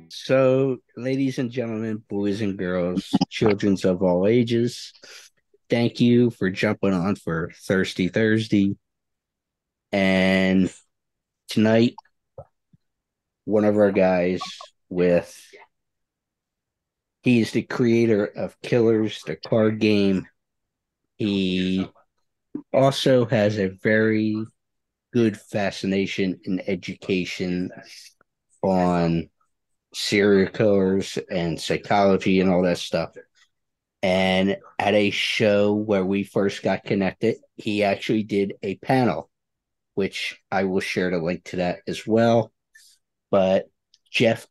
So, ladies and gentlemen, boys and girls, children of all ages, thank you for jumping on for Thirsty Thursday. And tonight, one of our guys he's the creator of Killers, the card game. He also has a very good fascination and education on serial killers and psychology and all that stuff. And at a show where we first got connected, he actually did a panel, which I will share the link to that as well. But Jeff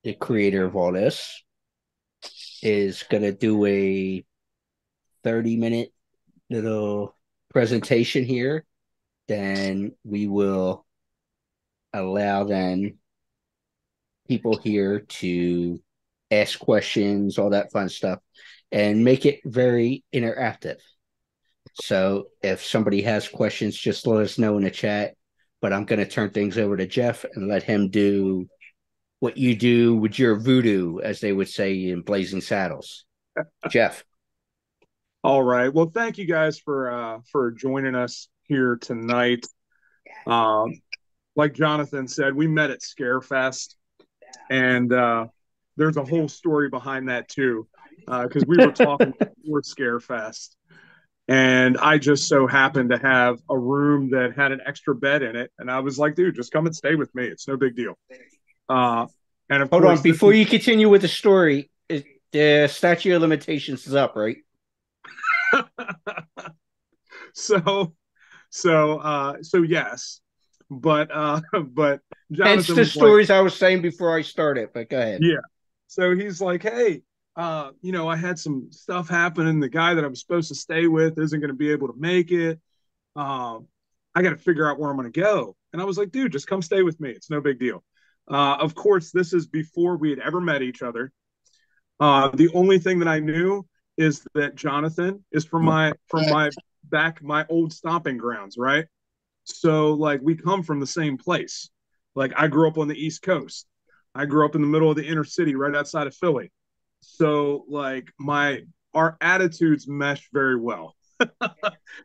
the creator of all this, is going to do a 30-minute little presentation here. Then we will allow then people here to ask questions, all that fun stuff, and make it very interactive. So if somebody has questions, just let us know in the chat. But I'm going to turn things over to Jeff and let him do what you do with your voodoo, as they would say in Blazing Saddles. Jeff. All right. Well, thank you guys for joining us here tonight. Like Jonathan said, we met at Scarefest, and there's a whole story behind that too, because we were talking before Scarefest, and I just so happened to have a room that had an extra bed in it, and I was like, "Dude, just come and stay with me. It's no big deal." Uh, and of Hold on. course, this Before you continue with the story, the statute of limitations is up, right? so so yes, but but Hence Jonathan the was like, stories I was saying before I started, but go ahead. yeah. So he's like, hey, I had some stuff happen, and the guy that I'm supposed to stay with isn't going to be able to make it. um I got to figure out where I'm going to go. And I was like, dude, just come stay with me, it's no big deal. Of course, this is before we had ever met each other. The only thing that I knew is that Jonathan is from my old stomping grounds, right? So like we come from the same place. Like I grew up on the East Coast. I grew up in the middle of the inner city, right outside of Philly. So like my our attitudes meshed very well,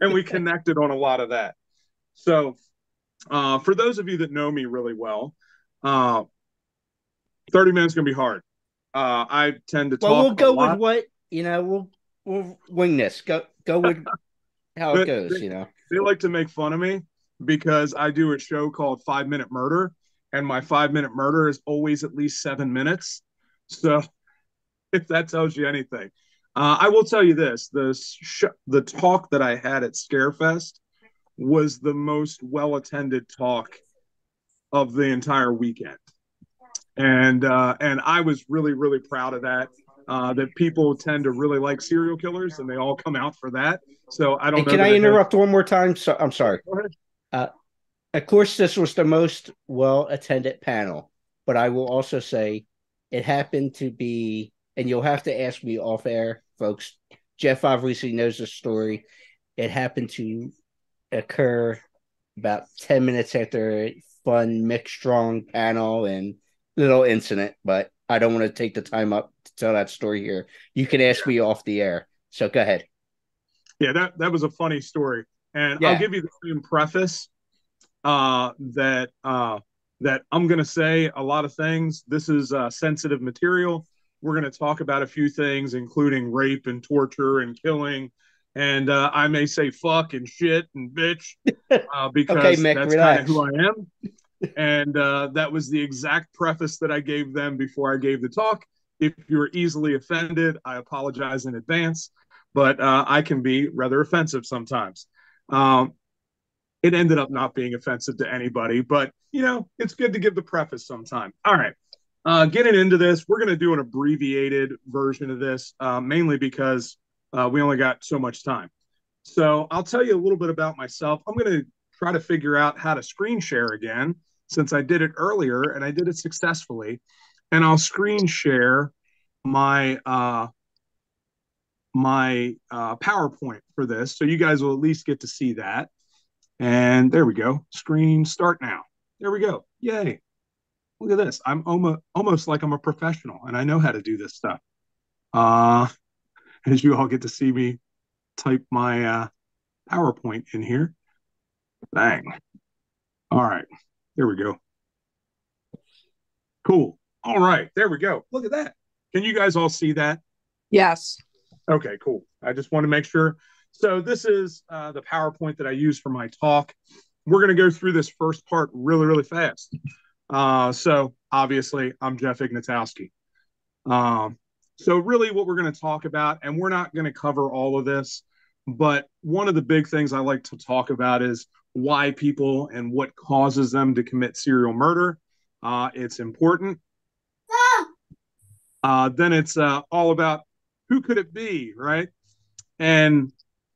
and we connected on a lot of that. So for those of you that know me really well, uh, 30 minutes gonna be hard. I tend to Well, we'll talk a go with lot. what we'll wing this. Go with how it But goes. You know. they like to make fun of me because I do a show called 5 Minute Murder, and my 5 minute murder is always at least 7 minutes. So if that tells you anything, I will tell you this: the talk that I had at Scarefest was the most well attended talk of the entire weekend, and I was really proud of that. That people tend to really like serial killers, and they all come out for that. So I don't And know can that I it has. interrupt one more time? So I'm Yeah, sorry. go ahead. Uh, of course, this was the most well attended panel, but I will also say it happened to be, and you'll have to ask me off air, folks. Jeff obviously knows the story. It happened to occur about 10 minutes after a fun, mixed, strong panel and little incident, but I don't want to take the time up to tell that story here. You can ask me off the air. So go ahead. Yeah, that was a funny story, and I'll Yeah. give you the same preface that I'm going to say a lot of things. This is sensitive material. We're going to talk about a few things, including rape and torture and killing, and I may say fuck and shit and bitch Okay, because Mick, that's kind of who relax. I am. And that was the exact preface that I gave them before I gave the talk. If you're easily offended, I apologize in advance, but I can be rather offensive sometimes. Um, it ended up not being offensive to anybody, but it's good to give the preface sometime. All right. Getting into this, we're going to do an abbreviated version of this, mainly because we only got so much time. So I'll tell you a little bit about myself. I'm going to try to figure out how to screen share again, since I did it earlier and I did it successfully. And I'll screen share my PowerPoint for this, so you guys will at least get to see that. And there we go. Screen start now. There we go. Yay. Look at this. I'm almost like I'm a professional and I know how to do this stuff. Uh, as you all get to see me type my PowerPoint in here. Bang. All right. There we go. Cool. All right. There we go. Look at that. Can you guys all see that? Yes. Okay, cool. I just want to make sure. So this is the PowerPoint that I use for my talk. We're going to go through this first part really, really fast. So obviously, I'm Jeff Ignatowski. So really what we're going to talk about, and we're not going to cover all of this, but one of the big things I like to talk about is why people and what causes them to commit serial murder. It's important. Then it's all about who could it be, right? And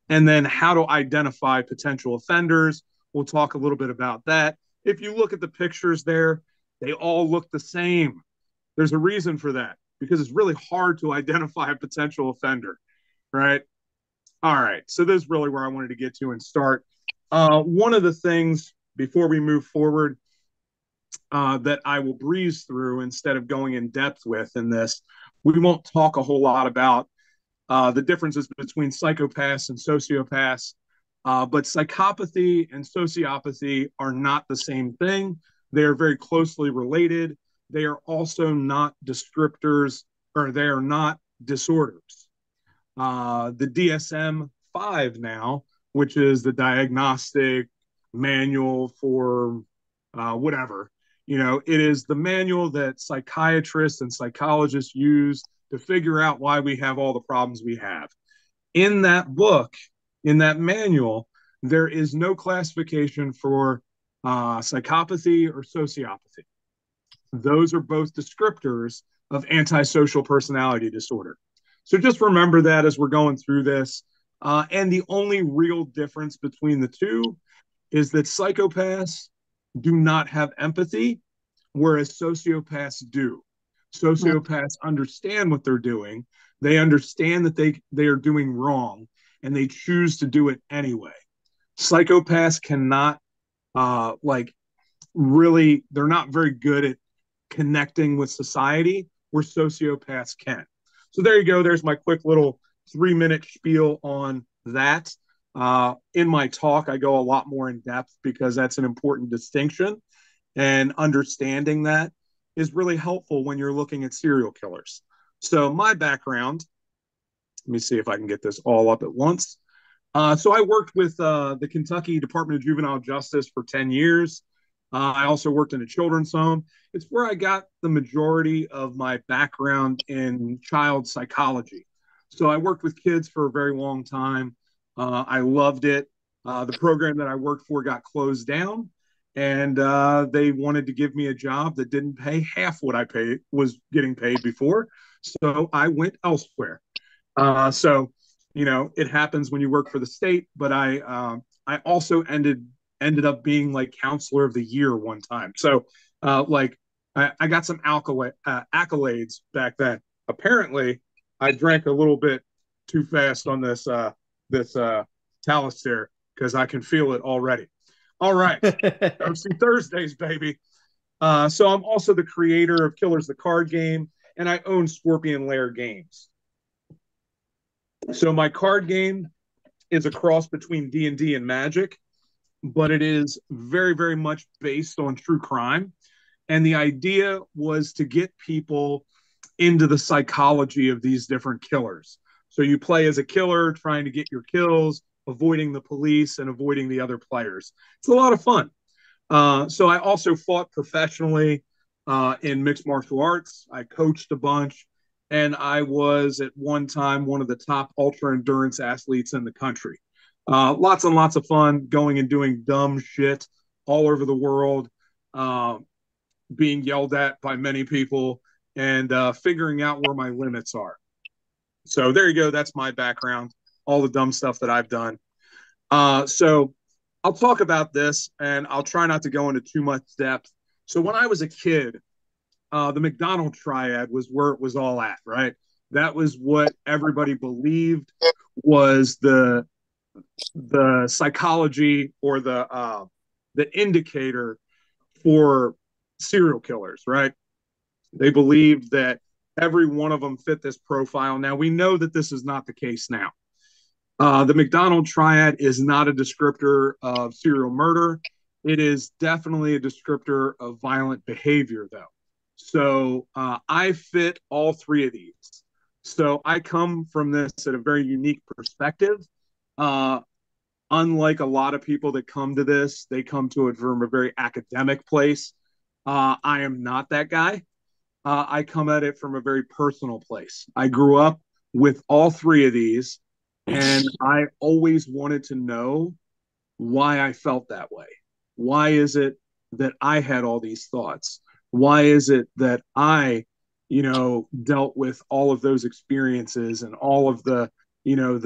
and then how to identify potential offenders. We'll talk a little bit about that. If you look at the pictures there, they all look the same. There's a reason for that because it's really hard to identify a potential offender, right? All right. So this is really where I wanted to get to and start. One of the things before we move forward that I will breeze through instead of going in depth with in this, we won't talk a whole lot about the differences between psychopaths and sociopaths. But psychopathy and sociopathy are not the same thing. They are very closely related. They are also not descriptors, or they are not disorders. The DSM 5 now, which is the diagnostic manual for whatever, it is the manual that psychiatrists and psychologists use to figure out why we have all the problems we have. In that book, in that manual, there is no classification for psychopathy or sociopathy. Those are both descriptors of antisocial personality disorder. So just remember that as we're going through this. And the only real difference between the two is that psychopaths do not have empathy, whereas sociopaths do. Sociopaths understand what they're doing. They understand that they are doing wrong, and they choose to do it anyway. Psychopaths cannot, really, they're not very good at connecting with society, where sociopaths can. So there you go. There's my quick little 3-minute spiel on that. In my talk, I go a lot more in depth because that's an important distinction. And understanding that is really helpful when you're looking at serial killers. So my background, let me see if I can get this all up at once. So I worked with the Kentucky Department of Juvenile Justice for 10 years. I also worked in a children's home. It's where I got the majority of my background in child psychology. So I worked with kids for a very long time. I loved it. The program that I worked for got closed down, and they wanted to give me a job that didn't pay half what I was getting paid before. So I went elsewhere. So it happens when you work for the state. But I also ended up being like counselor of the year one time. So I got some accolades back then. Apparently, I drank a little bit too fast on this Talus there because I can feel it already. All right, see Thursdays, baby. So I'm also the creator of Killers the Card Game, and I own Scorpion Lair Games. So my card game is a cross between D&D and Magic, but it is very, very much based on true crime. And the idea was to get people into the psychology of these different killers. So you play as a killer, trying to get your kills, avoiding the police and avoiding the other players. It's a lot of fun. So I also fought professionally in mixed martial arts. I coached a bunch, and I was at one time one of the top ultra endurance athletes in the country. Lots and lots of fun going and doing dumb shit all over the world, being yelled at by many people, and figuring out where my limits are. So there you go. That's my background, all the dumb stuff that I've done. So I'll talk about this, and I'll try not to go into too much depth. So when I was a kid, the McDonald triad was where it was all at, right? That was what everybody believed was the psychology or the indicator for serial killers, right? They believed that every one of them fit this profile. Now, we know that this is not the case now. The McDonald triad is not a descriptor of serial murder. It is definitely a descriptor of violent behavior, though. So I fit all three of these. So I come from this at a very unique perspective. Uh, Unlike a lot of people that come to this, they come to it from a very academic place. I am not that guy. I come at it from a very personal place. I grew up with all three of these, and I always wanted to know why I felt that way. Why is it that I had all these thoughts? Why is it that I, dealt with all of those experiences and all of the, you know,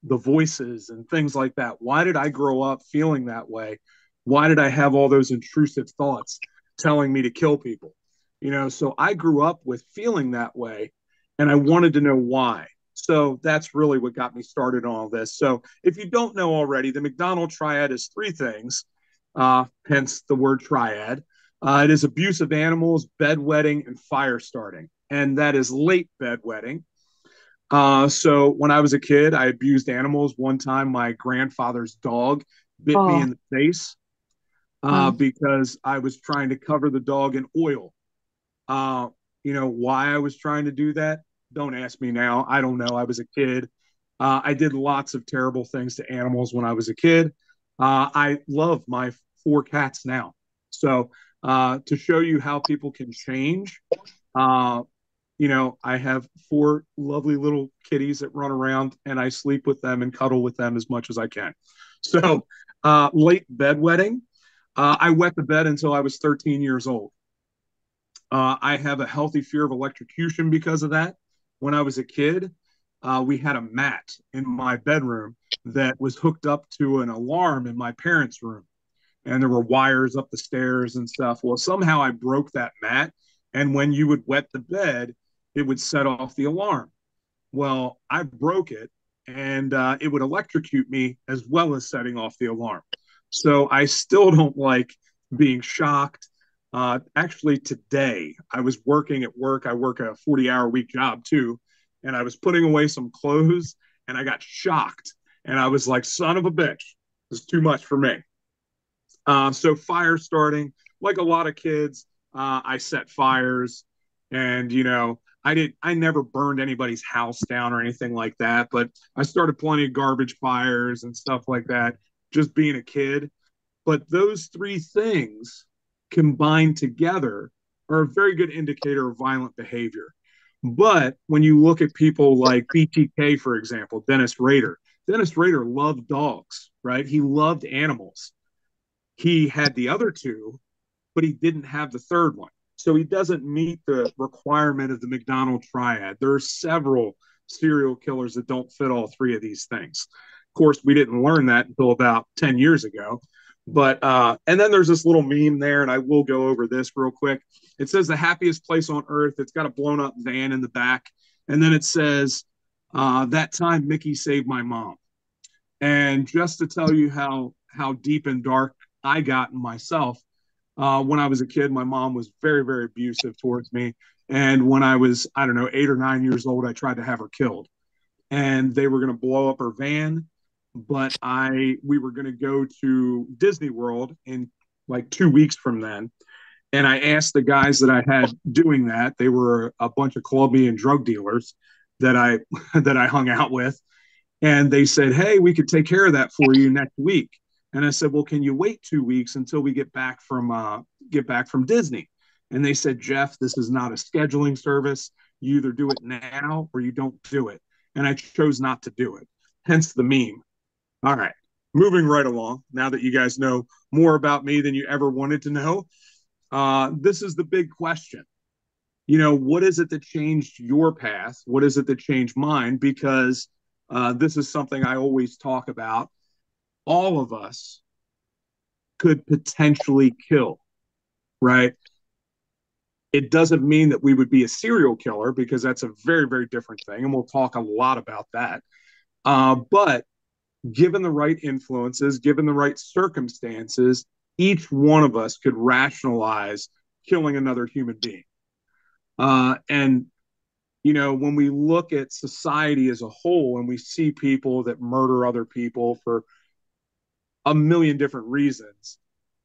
the voices and things like that? Why did I grow up feeling that way? Why did I have all those intrusive thoughts telling me to kill people? So I grew up with feeling that way, and I wanted to know why. So that's really what got me started on all this. So if you don't know already, the McDonald triad is three things, hence the word triad. It is abuse of animals, bedwetting, and fire starting. And that is late bedwetting. So when I was a kid, I abused animals. One time, my grandfather's dog bit me Oh, in the face mm, because I was trying to cover the dog in oil. Uh, why I was trying to do that? Don't ask me now. I don't know. I was a kid. I did lots of terrible things to animals when I was a kid. I love my four cats now. So to show you how people can change, uh, I have four lovely little kitties that run around, and I sleep with them and cuddle with them as much as I can. So late bedwetting. I wet the bed until I was 13 years old. I have a healthy fear of electrocution because of that. When I was a kid, we had a mat in my bedroom that was hooked up to an alarm in my parents' room, and there were wires up the stairs and stuff. Well, somehow I broke that mat, and when you would wet the bed, it would set off the alarm. Well, I broke it, and it would electrocute me as well as setting off the alarm. So I still don't like being shocked. Actually, today I was working at work. I work a 40-hour week job too, and I was putting away some clothes, and I got shocked, and I was like, "Son of a bitch, this is too much for me." So fire starting, like a lot of kids, I set fires, and I never burned anybody's house down or anything like that, but I started plenty of garbage fires and stuff like that, just being a kid. But those three things combined together are a very good indicator of violent behavior. But when you look at people like BTK, for example, Dennis Rader loved dogs, right? He loved animals. He had the other two, but he didn't have the third one. So he doesn't meet the requirement of the McDonald triad. There are several serial killers that don't fit all three of these things. Of course, we didn't learn that until about 10 years ago. But and then there's this little meme there, and I will go over this real quick. It says the happiest place on earth. It's got a blown up van in the back, and then it says that time Mickey saved my mom. And just to tell you how deep and dark I got in myself, when I was a kid, my mom was very, very abusive towards me. And when I was, I don't know, 8 or 9 years old, I tried to have her killed. And they were going to blow up her van, but we were going to go to Disney World in like 2 weeks from then. And I asked the guys that I had doing that. They were a bunch of Colombian drug dealers that I that I hung out with, and they said, "Hey, we could take care of that for you next week." And I said, "Well, can you wait 2 weeks until we get back from Disney?" And they said, "Jeff, this is not a scheduling service. You either do it now or you don't do it." And I chose not to do it. Hence the meme. All right, moving right along. Now that you guys know more about me than you ever wanted to know, this is the big question. What is it that changed your path? What is it that changed mine? Because this is something I always talk about. All of us could potentially kill, right? It doesn't mean that we would be a serial killer because that's a very, very different thing. And we'll talk a lot about that. But given the right influences, given the right circumstances, each one of us could rationalize killing another human being. And when we look at society as a whole and we see people that murder other people for a million different reasons,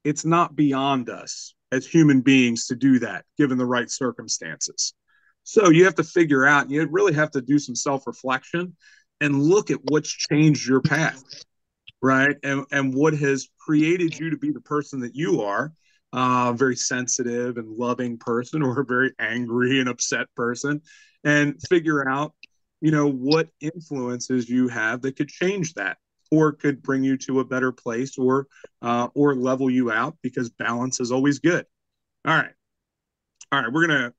it's not beyond us as human beings to do that given the right circumstances. So you have to figure out, you really have to do some self reflection and look at what's changed your path, right? And what has created you to be the person that you are, a very sensitive and loving person, or a very angry and upset person, and figure out, what influences you have that could change that, or could bring you to a better place, or level you out, because balance is always good. All right, all right.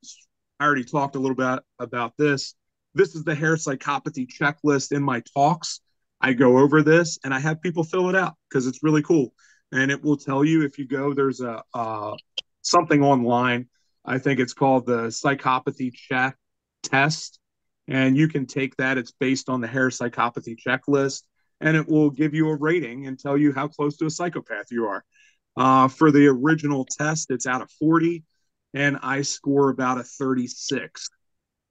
I already talked a little bit about this. This is the hair psychopathy checklist. In my talks, I go over this and I have people fill it out because it's really cool. And it will tell you, if you go, there's a something online. I think it's called the psychopathy check test. And you can take that. It's based on the hair psychopathy checklist. And it will give you a rating and tell you how close to a psychopath you are. For the original test, it's out of 40, and I score about a 36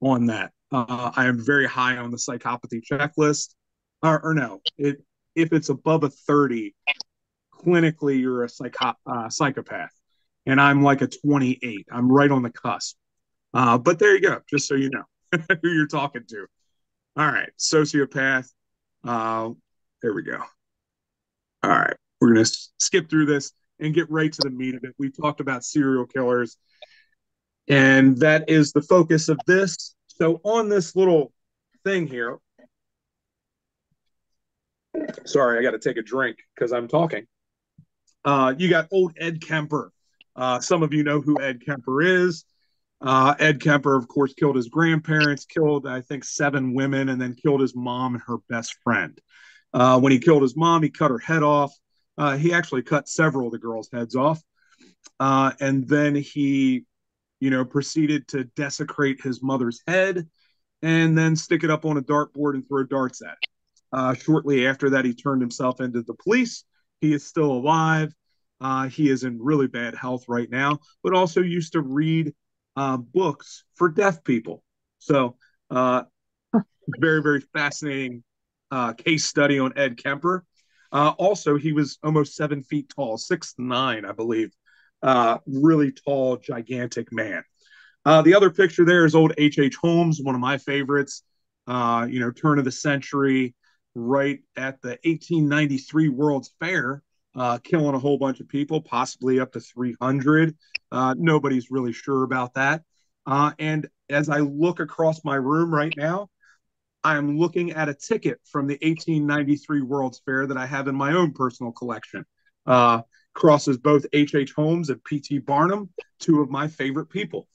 on that. I am very high on the psychopathy checklist. Or no, if it's above a 30, clinically you're a psychopath, and I'm like a 28. I'm right on the cusp. But there you go, just so you know who you're talking to. All right, sociopath. There we go. All right, we're going to skip through this and get right to the meat of it. We talked about serial killers, and that is the focus of this. So on this little thing here, sorry, I got to take a drink because I'm talking. You got old Ed Kemper. Some of you know who Ed Kemper is. Ed Kemper, of course, killed his grandparents, killed, I think, 7 women, and then killed his mom and her best friend. When he killed his mom, he cut her head off. He actually cut several of the girls' heads off. And then he, proceeded to desecrate his mother's head and then stick it up on a dartboard and throw darts at it. Shortly after that, he turned himself into the police. He is still alive. He is in really bad health right now, but also used to read books for deaf people. So, very, very fascinating case study on Ed Kemper. Also, he was almost 7 feet tall, 6'9", I believe. Really tall, gigantic man. The other picture there is old H.H. Holmes, one of my favorites. Turn of the century, right at the 1893 World's Fair, killing a whole bunch of people, possibly up to 300. Nobody's really sure about that. And as I look across my room right now, I'm looking at a ticket from the 1893 World's Fair that I have in my own personal collection. Crosses both H.H. Holmes and P.T. Barnum, 2 of my favorite people.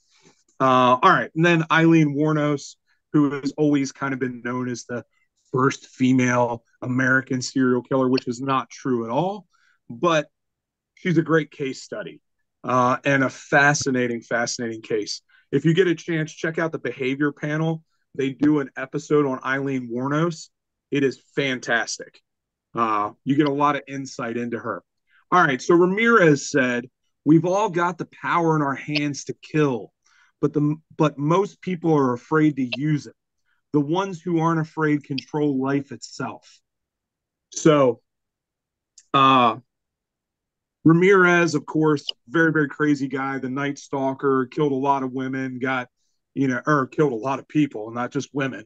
All right. And then Eileen Wuornos, who has always kind of been known as the first female American serial killer, which is not true at all. But she's a great case study and a fascinating, fascinating case. If you get a chance, check out the Behavior Panel. They do an episode on Eileen Wuornos. It is fantastic. You get a lot of insight into her. All right, so Ramirez said, "We've all got the power in our hands to kill, but most people are afraid to use it. The ones who aren't afraid control life itself." So, Ramirez, of course, very, very crazy guy, the Night Stalker, killed a lot of women, or killed a lot of people, not just women,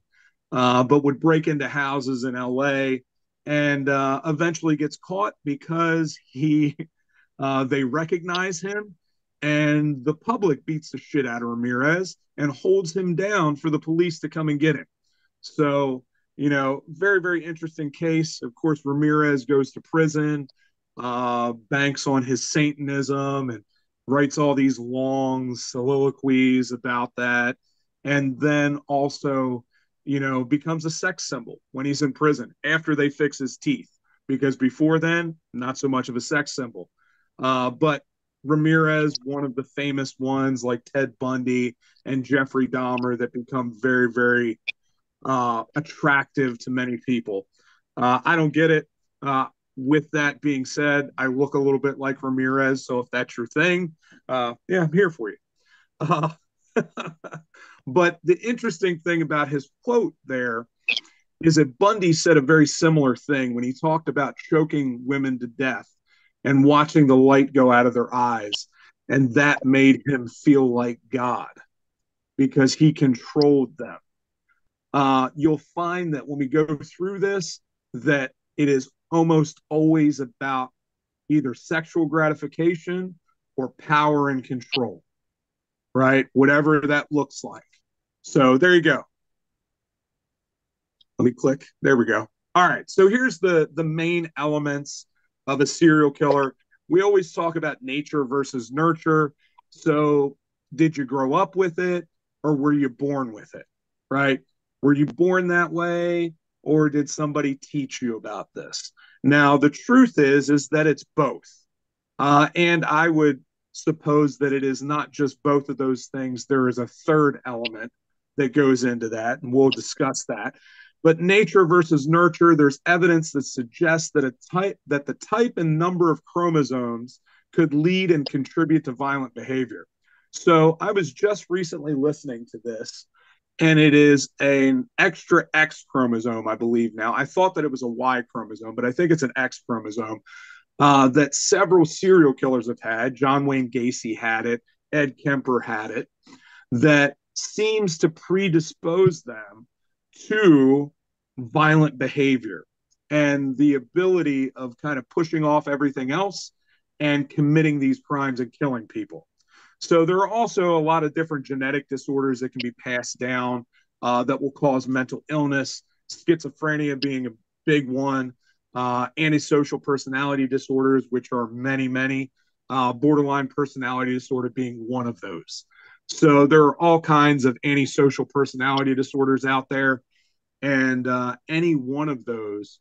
but would break into houses in LA, and eventually gets caught because they recognize him, and the public beats the shit out of Ramirez and holds him down for the police to come and get him. So, very, very interesting case. Of course, Ramirez goes to prison, banks on his Satanism, and writes all these long soliloquies about that. And then also, becomes a sex symbol when he's in prison after they fix his teeth, because before then, not so much of a sex symbol. But Ramirez, one of the famous ones like Ted Bundy and Jeffrey Dahmer, that become very, very attractive to many people. I don't get it. With that being said, I look a little bit like Ramirez, so if that's your thing, yeah, I'm here for you. Uh, but the interesting thing about his quote there is that Bundy said a very similar thing when he talked about choking women to death and watching the light go out of their eyes. And that made him feel like God because he controlled them. You'll find that when we go through this, that it is almost always about either sexual gratification or power and control, right? Whatever that looks like. So there you go. Let me click. There we go. All right. So here's the main elements of a serial killer. We always talk about nature versus nurture. So did you grow up with it or were you born with it? Right? Were you born that way or did somebody teach you about this? Now the truth is that it's both. And I would suppose that it is not just both of those things. There is a third element that goes into that, and we'll discuss that. But nature versus nurture, there's evidence that suggests that the type and number of chromosomes could lead and contribute to violent behavior. So I was just recently listening to this, and it is an extra X chromosome, I believe now. I thought that it was a Y chromosome, but I think it's an X chromosome that several serial killers have had. John Wayne Gacy had it, Ed Kemper had it, that seems to predispose them to violent behavior and the ability of kind of pushing off everything else and committing these crimes and killing people. So there are also a lot of different genetic disorders that can be passed down that will cause mental illness, schizophrenia being a big one, antisocial personality disorders, which are many, many, borderline personality disorder being one of those. So there are all kinds of antisocial personality disorders out there, and any one of those,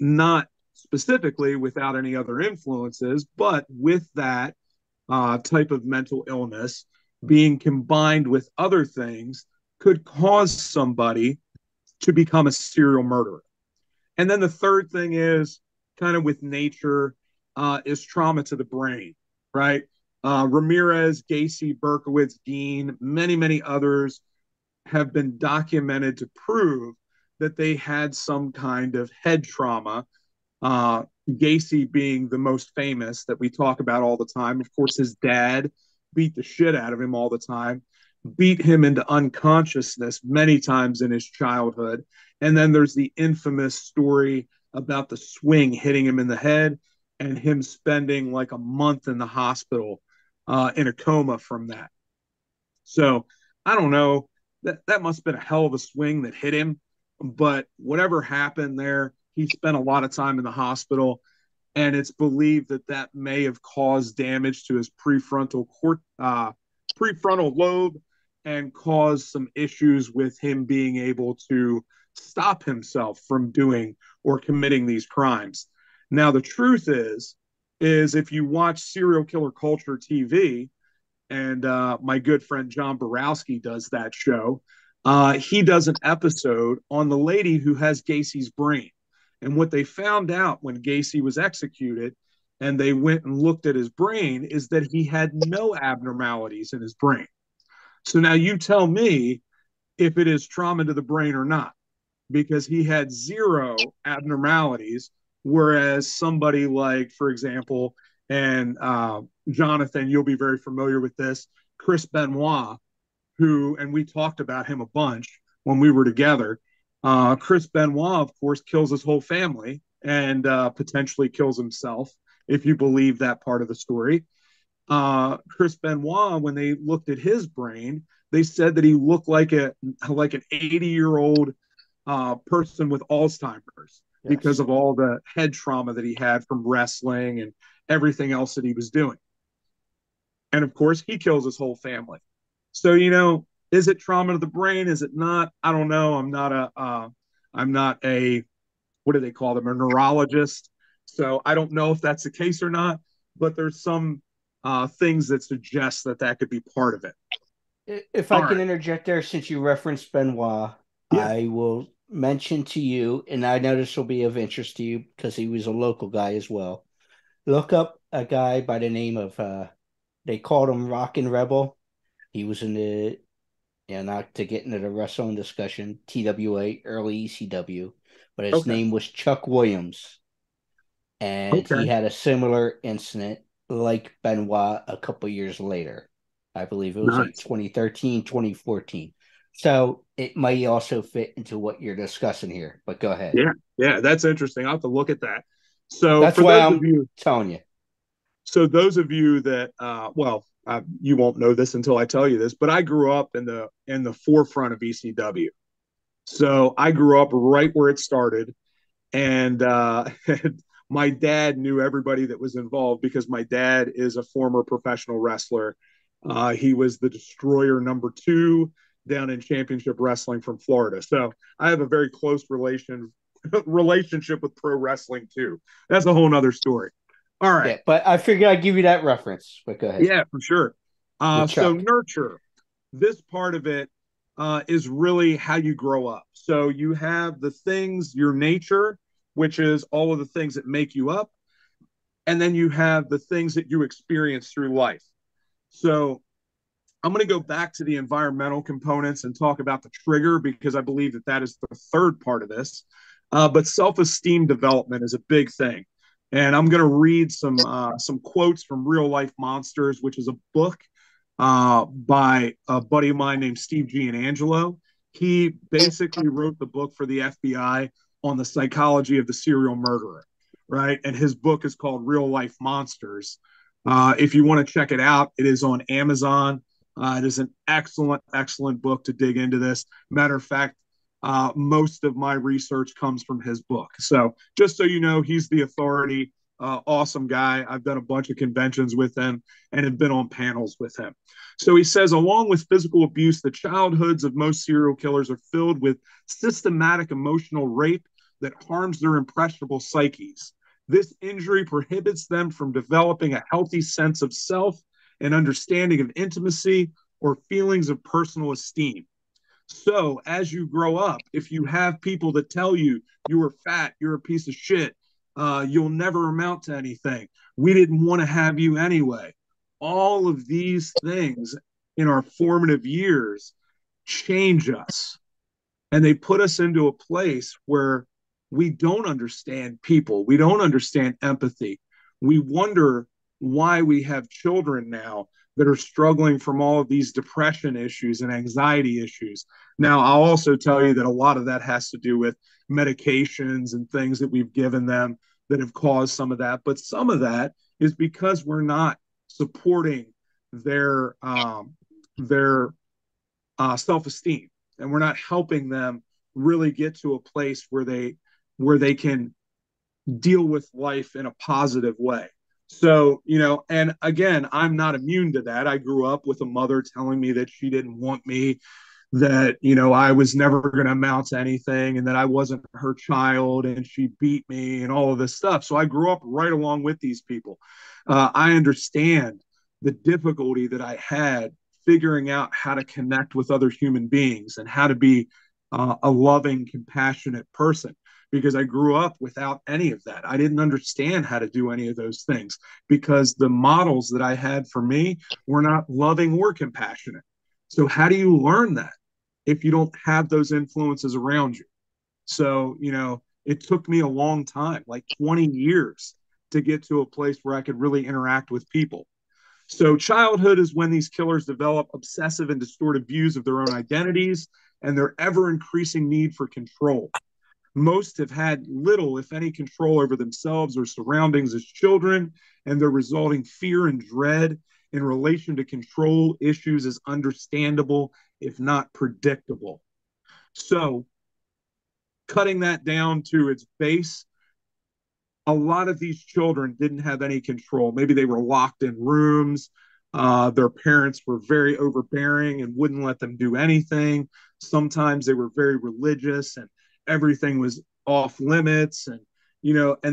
not specifically without any other influences, but with that type of mental illness being combined with other things could cause somebody to become a serial murderer. And then the third thing is kind of with nature is trauma to the brain, right? Ramirez, Gacy, Berkowitz, Dean, many, many others have been documented to prove that they had some kind of head trauma. Gacy being the most famous that we talk about all the time. Of course, his dad beat the shit out of him all the time, beat him into unconsciousness many times in his childhood. And then there's the infamous story about the swing hitting him in the head and him spending like a month in the hospital in a coma from that. So I don't know. That must have been a hell of a swing that hit him. But whatever happened there, he spent a lot of time in the hospital, and it's believed that that may have caused damage to his prefrontal lobe and caused some issues with him being able to stop himself from doing or committing these crimes. Now, the truth is if you watch serial killer culture TV, and my good friend John Borowski does that show. He does an episode on the lady who has Gacy's brain. And what they found out when Gacy was executed and they went and looked at his brain is that he had no abnormalities in his brain. So now you tell me if it is trauma to the brain or not, because he had zero abnormalities, whereas somebody like, for example, and Jonathan, you'll be very familiar with this, Chris Benoit, who, and we talked about him a bunch when we were together. Chris Benoit, of course, kills his whole family and potentially kills himself, if you believe that part of the story. Chris Benoit, when they looked at his brain, they said that he looked like an 80-year-old person with Alzheimer's because Yes. of all the head trauma that he had from wrestling and everything else that he was doing. And of course, he kills his whole family. So, is it trauma to the brain? Is it not? I don't know. I'm not a, what do they call them? A neurologist. So I don't know if that's the case or not, but there's some things that suggest that that could be part of it. If I All can right. interject there, since you referenced Benoit, Yeah. I will mention to you, and I know this will be of interest to you because he was a local guy as well. Look up a guy by the name of They called him Rockin' Rebel. He was in the, not to get into the wrestling discussion, TWA, early ECW, but his Okay. name was Chuck Williams. And he Okay. had a similar incident like Benoit a couple years later. I believe it was like Nice. 2013, 2014. So it might also fit into what you're discussing here, but go ahead. Yeah. Yeah. That's interesting. I'll have to look at that. So That's for why those of I'm you, telling you. so those of you that, you won't know this until I tell you this, but I grew up in the forefront of ECW. So I grew up right where it started, and my dad knew everybody that was involved because my dad is a former professional wrestler. He was the Destroyer #2 down in Championship Wrestling from Florida. So I have a very close relationship with pro wrestling too. That's a whole nother story. All right. Yeah, but I figured I'd give you that reference. But go ahead. Yeah, for sure. With So Chuck. nurture, this part of it is really how you grow up. So you have the things, your nature, which is all of the things that make you up, and then you have the things that you experience through life. So I'm going to go back to the environmental components and talk about the trigger because I believe that that is the third part of this. But self-esteem development is a big thing, and I'm going to read some quotes from Real Life Monsters, which is a book by a buddy of mine named Steve Gianangelo. He basically wrote the book for the FBI on the psychology of the serial murderer, right? And his book is called Real Life Monsters. If you want to check it out, it is on Amazon. It is an excellent, excellent book to dig into this. Matter of fact, most of my research comes from his book. So just so you know, he's the authority. Awesome guy. I've done a bunch of conventions with him and have been on panels with him. So he says, along with physical abuse, the childhoods of most serial killers are filled with systematic emotional rape that harms their impressionable psyches. This injury prohibits them from developing a healthy sense of self, an understanding of intimacy, or feelings of personal esteem. So, as you grow up, if you have people that tell you you are fat, you're a piece of shit, you'll never amount to anything, we didn't want to have you anyway. All of these things in our formative years change us and they put us into a place where we don't understand people. We don't understand empathy. We wonder why we have children now that are struggling from all of these depression issues and anxiety issues. Now, I'll also tell you that a lot of that has to do with medications and things that we've given them that have caused some of that. But some of that is because we're not supporting their self-esteem, and we're not helping them really get to a place where they can deal with life in a positive way. So, and again, I'm not immune to that. I grew up with a mother telling me that she didn't want me, that, I was never going to amount to anything, and that I wasn't her child, and she beat me and all of this stuff. So I grew up right along with these people. I understand the difficulty that I had figuring out how to connect with other human beings and how to be a loving, compassionate person, because I grew up without any of that. I didn't understand how to do any of those things because the models that I had for me were not loving or compassionate. So, how do you learn that if you don't have those influences around you? So, it took me a long time, like 20 years, to get to a place where I could really interact with people. So, childhood is when these killers develop obsessive and distorted views of their own identities and their ever increasing need for control. Most have had little, if any, control over themselves or surroundings as children, and their resulting fear and dread in relation to control issues is understandable, if not predictable. So, cutting that down to its base, a lot of these children didn't have any control. Maybe they were locked in rooms. Their parents were very overbearing and wouldn't let them do anything. Sometimes they were very religious and everything was off limits. And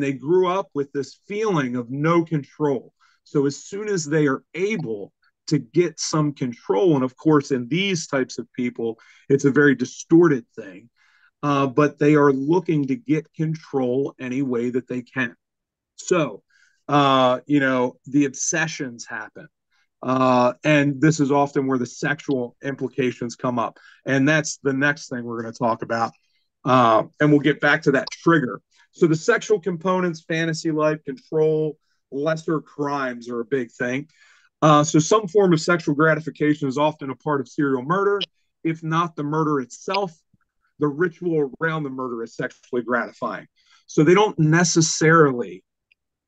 they grew up with this feeling of no control. So as soon as they are able to get some control, and of course, in these types of people, it's a very distorted thing, but they are looking to get control any way that they can. So, the obsessions happen. And this is often where the sexual implications come up. And that's the next thing we're going to talk about. And we'll get back to that trigger. So the sexual components, fantasy life, control, lesser crimes are a big thing. So some form of sexual gratification is often a part of serial murder. If not the murder itself, the ritual around the murder is sexually gratifying. So they don't necessarily,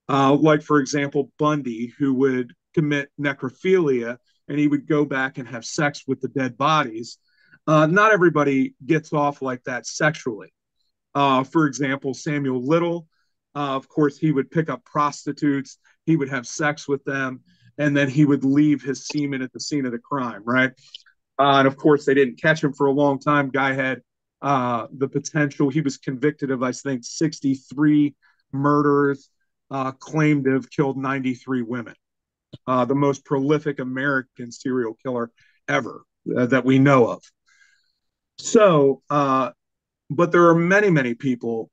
like, for example, Bundy, who would commit necrophilia and he would go back and have sex with the dead bodies. Not everybody gets off like that sexually. For example, Samuel Little, of course, he would pick up prostitutes, he would have sex with them, and then he would leave his semen at the scene of the crime, right? And of course, they didn't catch him for a long time. Guy had the potential. He was convicted of, I think, 63 murders, claimed to have killed 93 women. The most prolific American serial killer ever that we know of. So, but there are many, many people.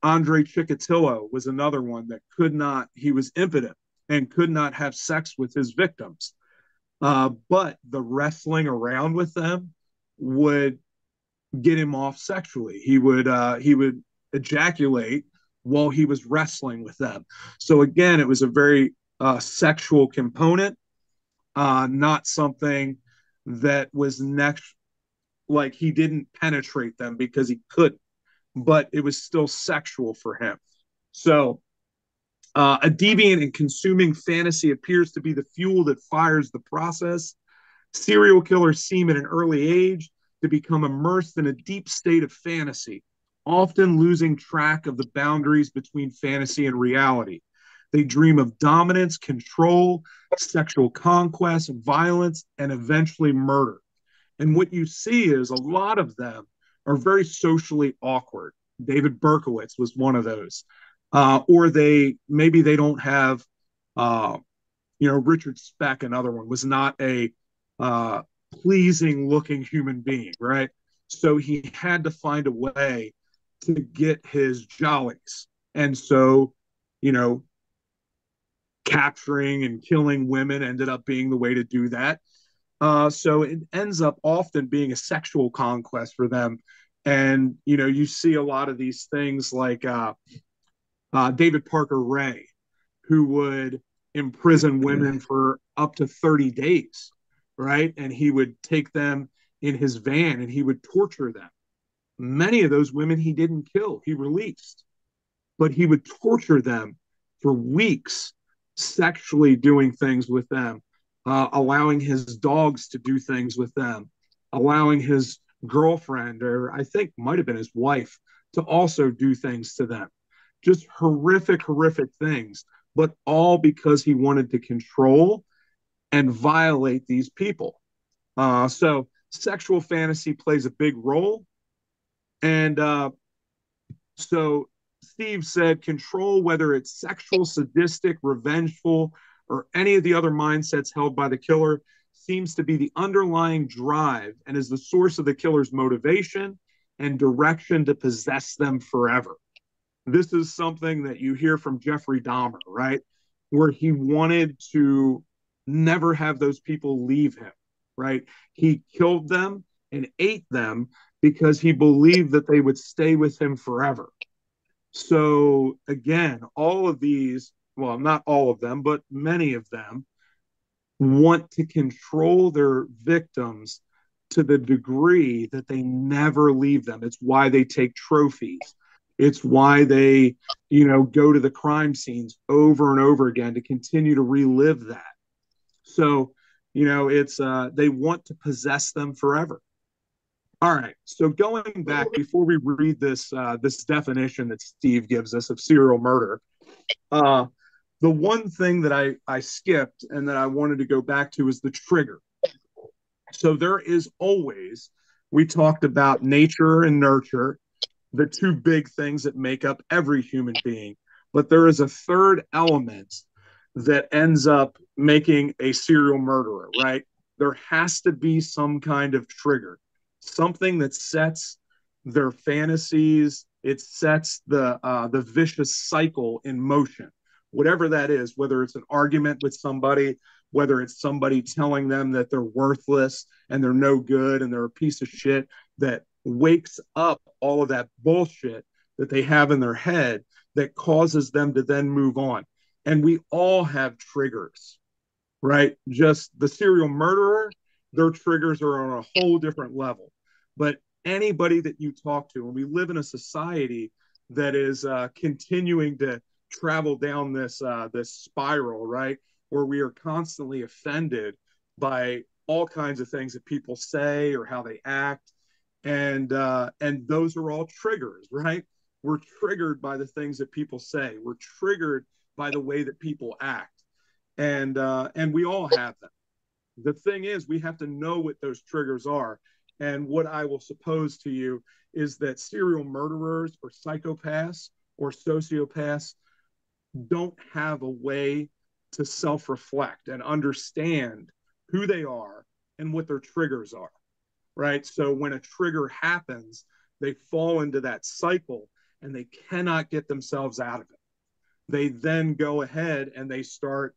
Andre Chikatilo was another one that could not, he was impotent and could not have sex with his victims. But the wrestling around with them would get him off sexually. He would ejaculate while he was wrestling with them. So again, it was a very sexual component, not something that was next, like he didn't penetrate them because he couldn't, but it was still sexual for him. So a deviant and consuming fantasy appears to be the fuel that fires the process. Serial killers seem at an early age to become immersed in a deep state of fantasy, often losing track of the boundaries between fantasy and reality. They dream of dominance, control, sexual conquest, violence, and eventually murder. And what you see is a lot of them are very socially awkward. David Berkowitz was one of those. Or maybe they don't have, Richard Speck, another one, was not a uh, pleasing looking human being, right? So he had to find a way to get his jollies. And so, you know, capturing and killing women ended up being the way to do that. So it ends up often being a sexual conquest for them. And, you see a lot of these things like David Parker Ray, who would imprison women for up to 30 days, right? And he would take them in his van and he would torture them. Many of those women he didn't kill, he released, but he would torture them for weeks, sexually doing things with them, allowing his dogs to do things with them, allowing his girlfriend, or I think might have been his wife, to also do things to them. Just horrific, horrific things, but all because he wanted to control and violate these people. So sexual fantasy plays a big role. And so Steve said control, whether it's sexual, sadistic, revengeful, or any of the other mindsets held by the killer, seems to be the underlying drive and is the source of the killer's motivation and direction to possess them forever. This is something that you hear from Jeffrey Dahmer, right? Where he wanted to never have those people leave him, right? He killed them and ate them because he believed that they would stay with him forever. So again, all of these, well, not all of them, but many of them want to control their victims to the degree that they never leave them. It's why they take trophies. It's why they, go to the crime scenes over and over again to continue to relive that. So, it's they want to possess them forever. All right. So going back before we read this definition that Steve gives us of serial murder, uh, the one thing that I skipped and that I wanted to go back to is the trigger. So there is always, we talked about nature and nurture, the two big things that make up every human being. But there is a third element that ends up making a serial murderer, right? There has to be some kind of trigger, something that sets their fantasies, it sets the vicious cycle in motion. Whatever that is, whether it's an argument with somebody, whether it's somebody telling them that they're worthless and they're no good and they're a piece of shit, that wakes up all of that bullshit that they have in their head that causes them to then move on. And we all have triggers, right? Just the serial murderer, their triggers are on a whole different level. But anybody that you talk to, and we live in a society that is continuing to travel down this spiral, right, where we are constantly offended by all kinds of things that people say or how they act, and those are all triggers, right? We're triggered by the things that people say. We're triggered by the way that people act, and we all have them. The thing is, we have to know what those triggers are. And what I will suppose to you is that serial murderers or psychopaths or sociopaths don't have a way to self reflect and understand who they are and what their triggers are, right? So when a trigger happens, they fall into that cycle and they cannot get themselves out of it. They then go ahead and they start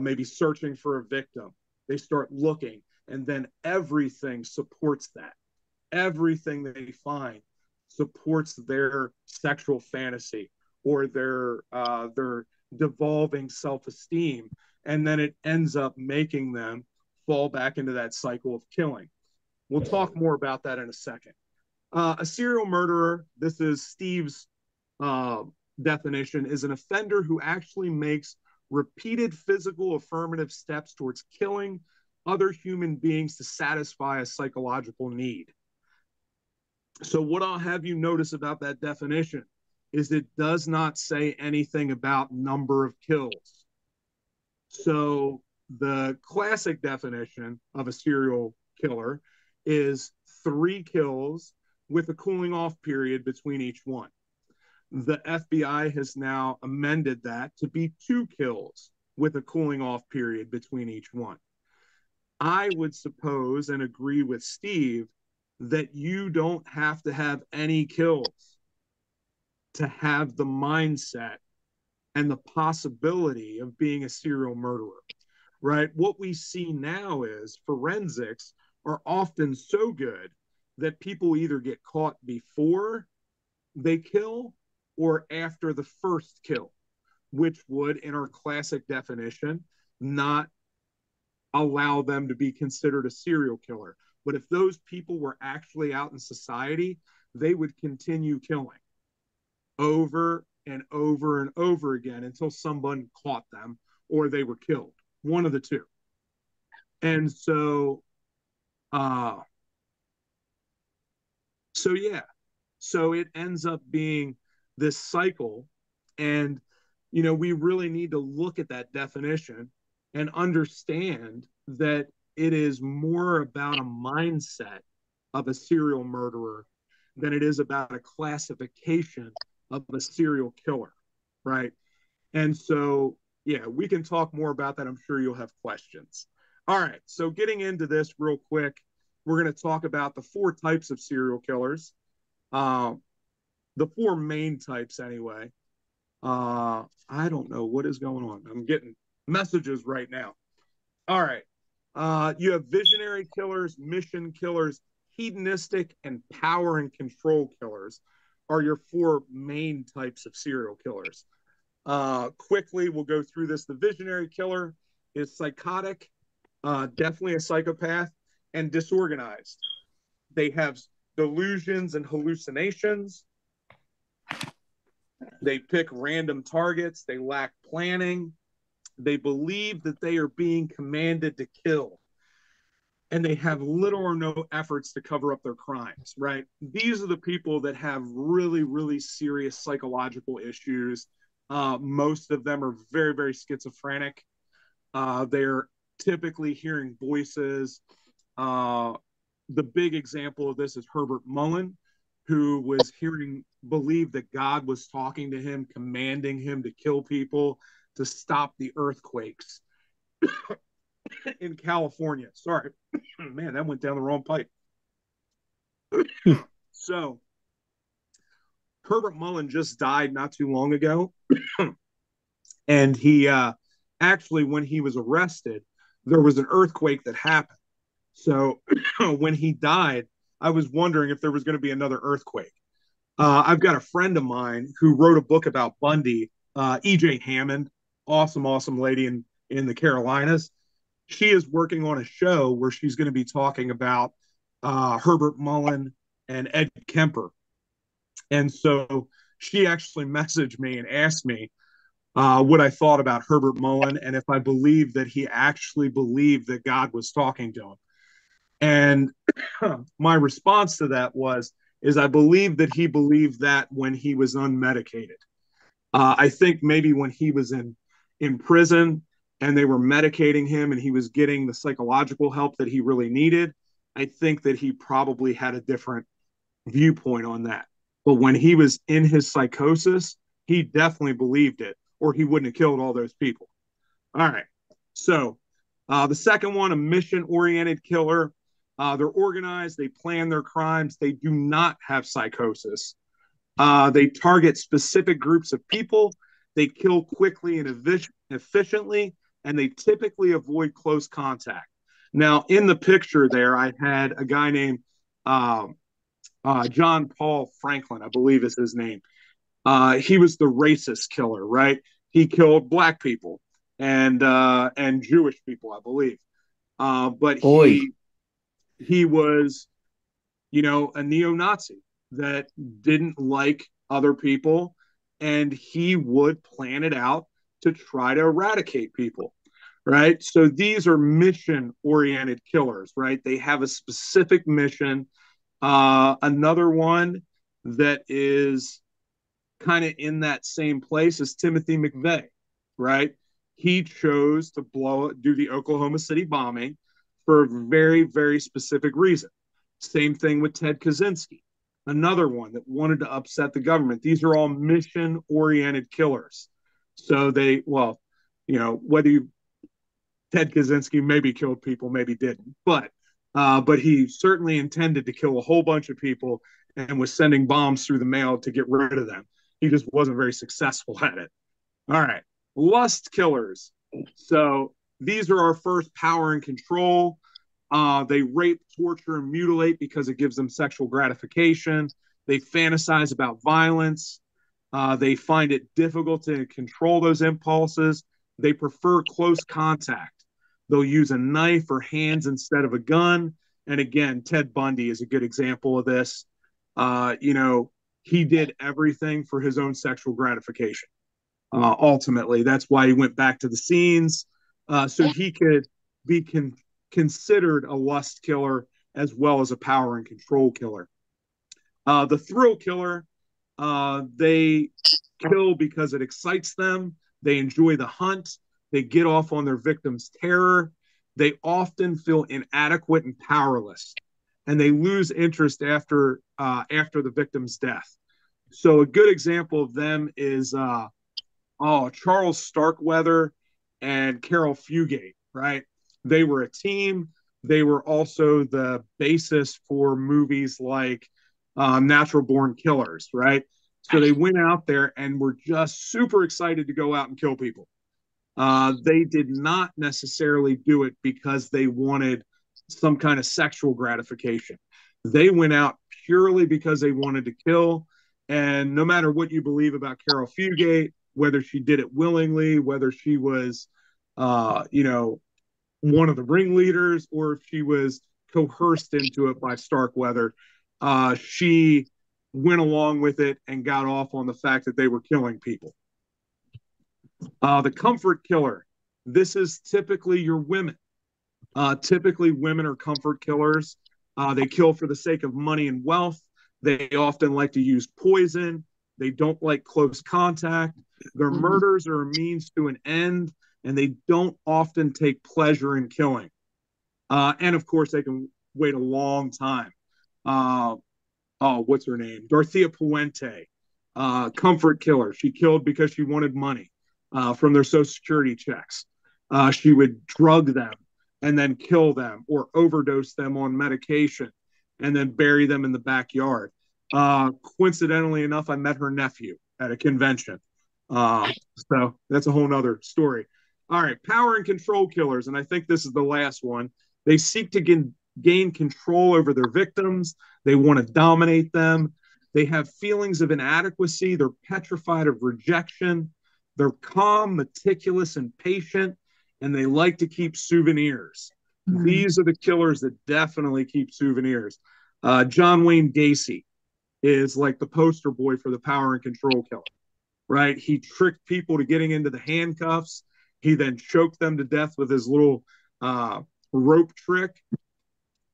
maybe searching for a victim. They start looking, and then everything supports that. Everything they find supports their sexual fantasy or their devolving self-esteem, and then it ends up making them fall back into that cycle of killing. We'll talk more about that in a second. A serial murderer, this is Steve's uh, definition, is an offender who actually makes repeated physical affirmative steps towards killing other human beings to satisfy a psychological need. So, what I'll have you notice about that definition is it does not say anything about number of kills. So, the classic definition of a serial killer is 3 kills with a cooling off period between each one. The FBI has now amended that to be 2 kills with a cooling off period between each one. I would suppose and agree with Steve that you don't have to have any kills to have the mindset and the possibility of being a serial murderer, right? What we see now is forensics are often so good that people either get caught before they kill or after the first kill, which would, in our classic definition, not allow them to be considered a serial killer. But if those people were actually out in society, they would continue killing over and over and over again until someone caught them or they were killed. One of the two. And uh, so yeah, so it ends up being this cycle. And, we really need to look at that definition and understand that it is more about a mindset of a serial murderer than it is about a classification of a serial killer, right? And so, yeah, we can talk more about that. I'm sure you'll have questions. All right, so getting into this real quick, we're going to talk about the 4 types of serial killers. Um, the 4 main types, anyway. I don't know what is going on. I'm getting messages right now. All right. You have visionary killers, mission killers, hedonistic, and power and control killers are your 4 main types of serial killers. Quickly, we'll go through this. The visionary killer is psychotic, definitely a psychopath, and disorganized. They have delusions and hallucinations. They pick random targets. They lack planning. They believe that they are being commanded to kill. And they have little or no efforts to cover up their crimes, right? These are the people that have really, really serious psychological issues. Most of them are very, very schizophrenic. They're typically hearing voices. The big example of this is Herbert Mullen, who was believed that God was talking to him, commanding him to kill people, to stop the earthquakes in California. Sorry, man, that went down the wrong pipe. So, Herbert Mullen just died not too long ago, and actually, when he was arrested, there was an earthquake that happened. So when he died, I was wondering if there was going to be another earthquake. I've got a friend of mine who wrote a book about Bundy, E.J. Hammond, awesome lady in the Carolinas. She is working on a show where she's going to be talking about Herbert Mullen and Ed Kemper. And so she actually messaged me and asked me what I thought about Herbert Mullen and if I believed that he actually believed that God was talking to him. And my response to that is I believe that he believed that when he was unmedicated. I think maybe when he was in prison and they were medicating him and he was getting the psychological help that he really needed, I think that he probably had a different viewpoint on that. But when he was in his psychosis, he definitely believed it, or he wouldn't have killed all those people. All right. So the second one, a mission-oriented killer. They're organized. They plan their crimes. They do not have psychosis. They target specific groups of people. They kill quickly and efficiently, and they typically avoid close contact. Now, in the picture there, I had a guy named John Paul Franklin, I believe is his name. He was the racist killer, right? He killed black people and Jewish people, I believe. But Boy, he was, a neo-Nazi that didn't like other people, and he would plan it out to try to eradicate people, right? So these are mission-oriented killers, right? They have a specific mission. Another one that is kind of in that same place is Timothy McVeigh, right? He chose to do the Oklahoma City bombing for a very, very specific reason. Same thing with Ted Kaczynski, another one that wanted to upset the government. These are all mission-oriented killers. So whether Ted Kaczynski maybe killed people, maybe didn't, but he certainly intended to kill a whole bunch of people and was sending bombs through the mail to get rid of them. He just wasn't very successful at it. All right. Lust killers. So these are our first power and control. They rape, torture, and mutilate because it gives them sexual gratification. They fantasize about violence. They find it difficult to control those impulses. They prefer close contact. They'll use a knife or hands instead of a gun. And again, Ted Bundy is a good example of this. He did everything for his own sexual gratification. Ultimately, that's why he went back to the scenes, so he could be considered a lust killer as well as a power and control killer. The thrill killer, they kill because it excites them. They enjoy the hunt. They get off on their victim's terror. They often feel inadequate and powerless, and they lose interest after the victim's death. So a good example of them is Charles Starkweather and Carol Fugate, right? They were a team. They were also the basis for movies like Natural Born Killers, right? So they went out there and were just super excited to go out and kill people. They did not necessarily do it because they wanted some kind of sexual gratification. They went out purely because they wanted to kill. And no matter what you believe about Carol Fugate, whether she did it willingly, whether she was, one of the ringleaders, or if she was coerced into it by Starkweather, she went along with it and got off on the fact that they were killing people. The comfort killer. This is typically your women. Typically, women are comfort killers. They kill for the sake of money and wealth. They often like to use poison. They don't like close contact. Their murders are a means to an end, and they don't often take pleasure in killing. And of course, they can wait a long time. What's her name? Dorothea Puente, comfort killer. She killed because she wanted money from their Social Security checks. She would drug them and then kill them or overdose them on medication and then bury them in the backyard. Coincidentally enough, I met her nephew at a convention. So that's a whole nother story. All right, power and control killers, and I think this is the last one. They seek to gain control over their victims. They want to dominate them. They have feelings of inadequacy. They're petrified of rejection. They're calm, meticulous, and patient, and they like to keep souvenirs. These are the killers that definitely keep souvenirs. John Wayne Gacy is like the poster boy for the power and control killer, right? He tricked people to getting into the handcuffs. He then choked them to death with his little rope trick,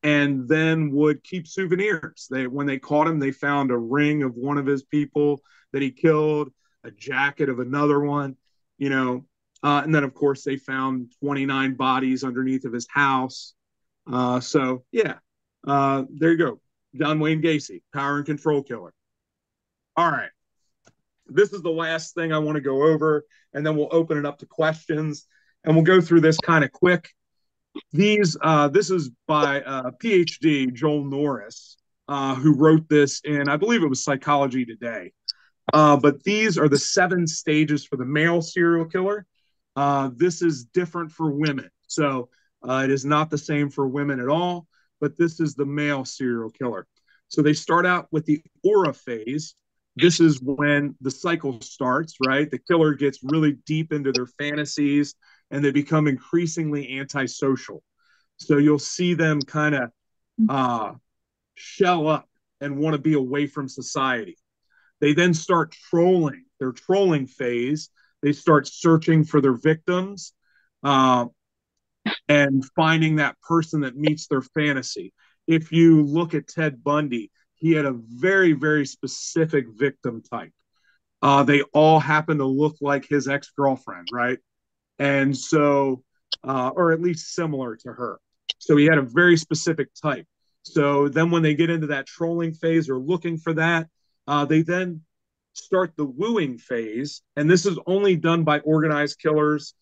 and then would keep souvenirs. When they caught him, they found a ring of one of his people that he killed, a jacket of another one, you know. And then, of course, they found 29 bodies underneath of his house. So, yeah, there you go. John Wayne Gacy, power and control killer. All right. This is the last thing I want to go over, and then we'll open it up to questions, and we'll go through this kind of quick. This is by PhD Joel Norris, who wrote this in, I believe it was Psychology Today. But these are the 7 stages for the male serial killer. This is different for women. So it is not the same for women at all, but this is the male serial killer. So they start out with the aura phase. This is when the cycle starts, right? The killer gets really deep into their fantasies and they become increasingly antisocial. So you'll see them kind of shell up and want to be away from society. They then start trolling, their trolling phase. They start searching for their victims and finding that person that meets their fantasy. If you look at Ted Bundy, he had a very, very specific victim type. They all happen to look like his ex-girlfriend, right? And so, or at least similar to her. So he had a very specific type. So then when they get into that trolling phase or looking for that, they then start the wooing phase. And this is only done by organized killers.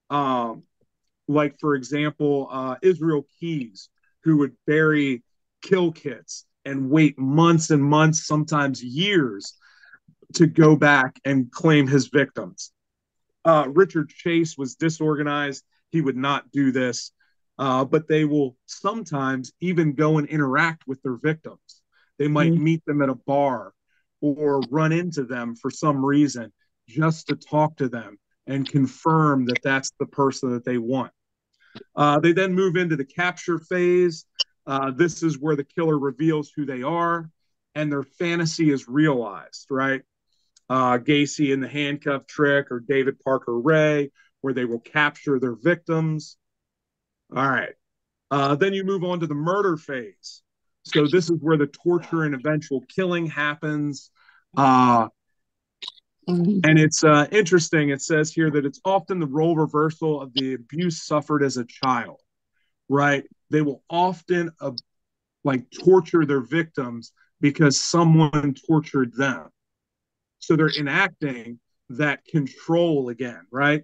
Like, for example, Israel Keys, who would bury kill kits and wait months and months, sometimes years, to go back and claim his victims. Richard Chase was disorganized. He would not do this, but they will sometimes even go and interact with their victims. They might meet them at a bar or run into them for some reason just to talk to them and confirm that that's the person that they want. They then move into the capture phase. This is where the killer reveals who they are and their fantasy is realized, right? Gacy in the handcuff trick, or David Parker Ray, where they will capture their victims. All right. Then you move on to the murder phase. So this is where the torture and eventual killing happens. And it's interesting. It says here that it's often the role reversal of the abuse suffered as a child, right? They will often like torture their victims because someone tortured them. So they're enacting that control again, right?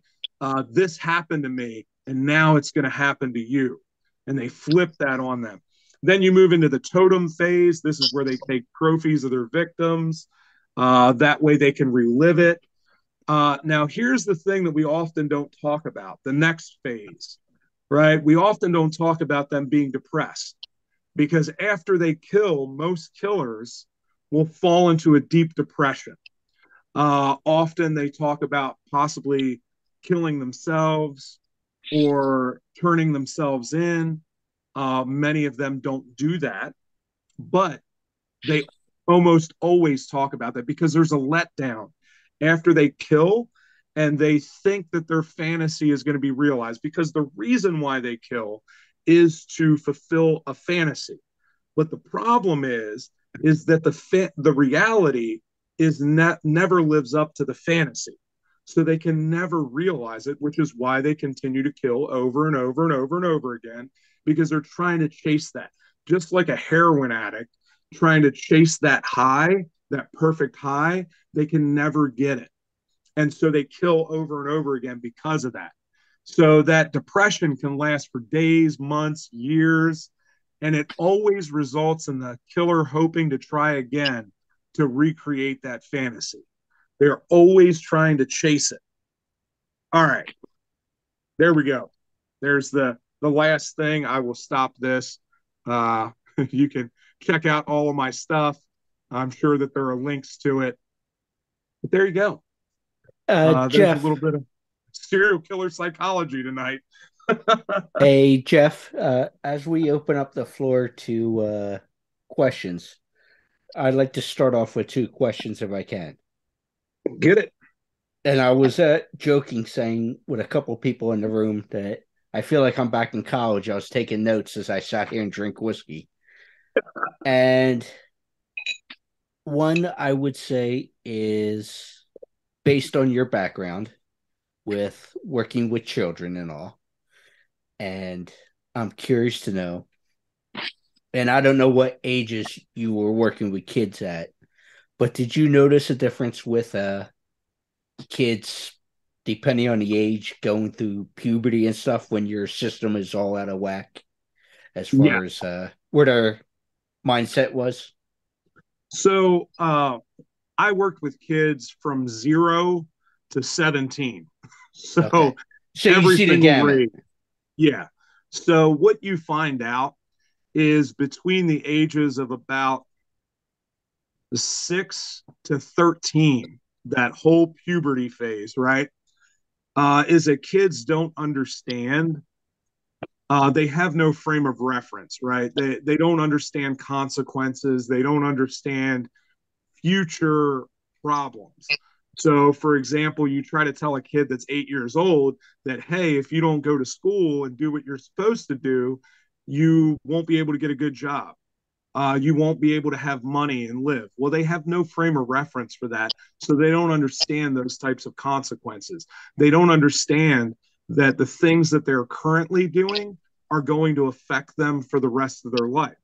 This happened to me, and now it's going to happen to you. And they flip that on them. Then you move into the totem phase. This is where they take trophies of their victims. That way they can relive it. Now, here's the thing that we often don't talk about, the next phase, right? We often don't talk about them being depressed because after they kill, most killers will fall into a deep depression. Often they talk about possibly killing themselves or turning themselves in. Many of them don't do that, but they almost always talk about that because there's a letdown after they kill and they think that their fantasy is going to be realized, because the reason why they kill is to fulfill a fantasy. But the problem is that the reality is never lives up to the fantasy. So they can never realize it, which is why they continue to kill over and over and over and over again, because they're trying to chase that. Just like a heroin addict trying to chase that high, that perfect high, they can never get it. And so they kill over and over again because of that. So that depression can last for days, months, years, and it always results in the killer hoping to try again to recreate that fantasy. They're always trying to chase it. All right. There we go. There's the last thing. I will stop this. Uh, you can check out all of my stuff. I'm sure that there are links to it. But there you go. There's a Jeff, little bit of serial killer psychology tonight. hey Jeff, as we open up the floor to questions, I'd like to start off with two questions if I can. Get it? And I was joking, saying with a couple people in the room that I feel like I'm back in college. I was taking notes as I sat here and drink whiskey. And one I would say is based on your background with working with children and all. And I'm curious to know, and I don't know what ages you were working with kids at, but did you notice a difference with kids, depending on the age, going through puberty and stuff when your system is all out of whack as Yeah. far as where their mindset was? So I worked with kids from 0 to 17. Okay. So So you every see the single gamut. grade. Yeah. So what you find out is between the ages of about 6 to 13, that whole puberty phase, right? Is that kids don't understand. They have no frame of reference, right? They don't understand consequences. They don't understand future problems. So, for example, you try to tell a kid that's 8 years old that, hey, if you don't go to school and do what you're supposed to do, you won't be able to get a good job. You won't be able to have money and live. Well, they have no frame of reference for that. So they don't understand those types of consequences. They don't understand that the things that they're currently doing are going to affect them for the rest of their life.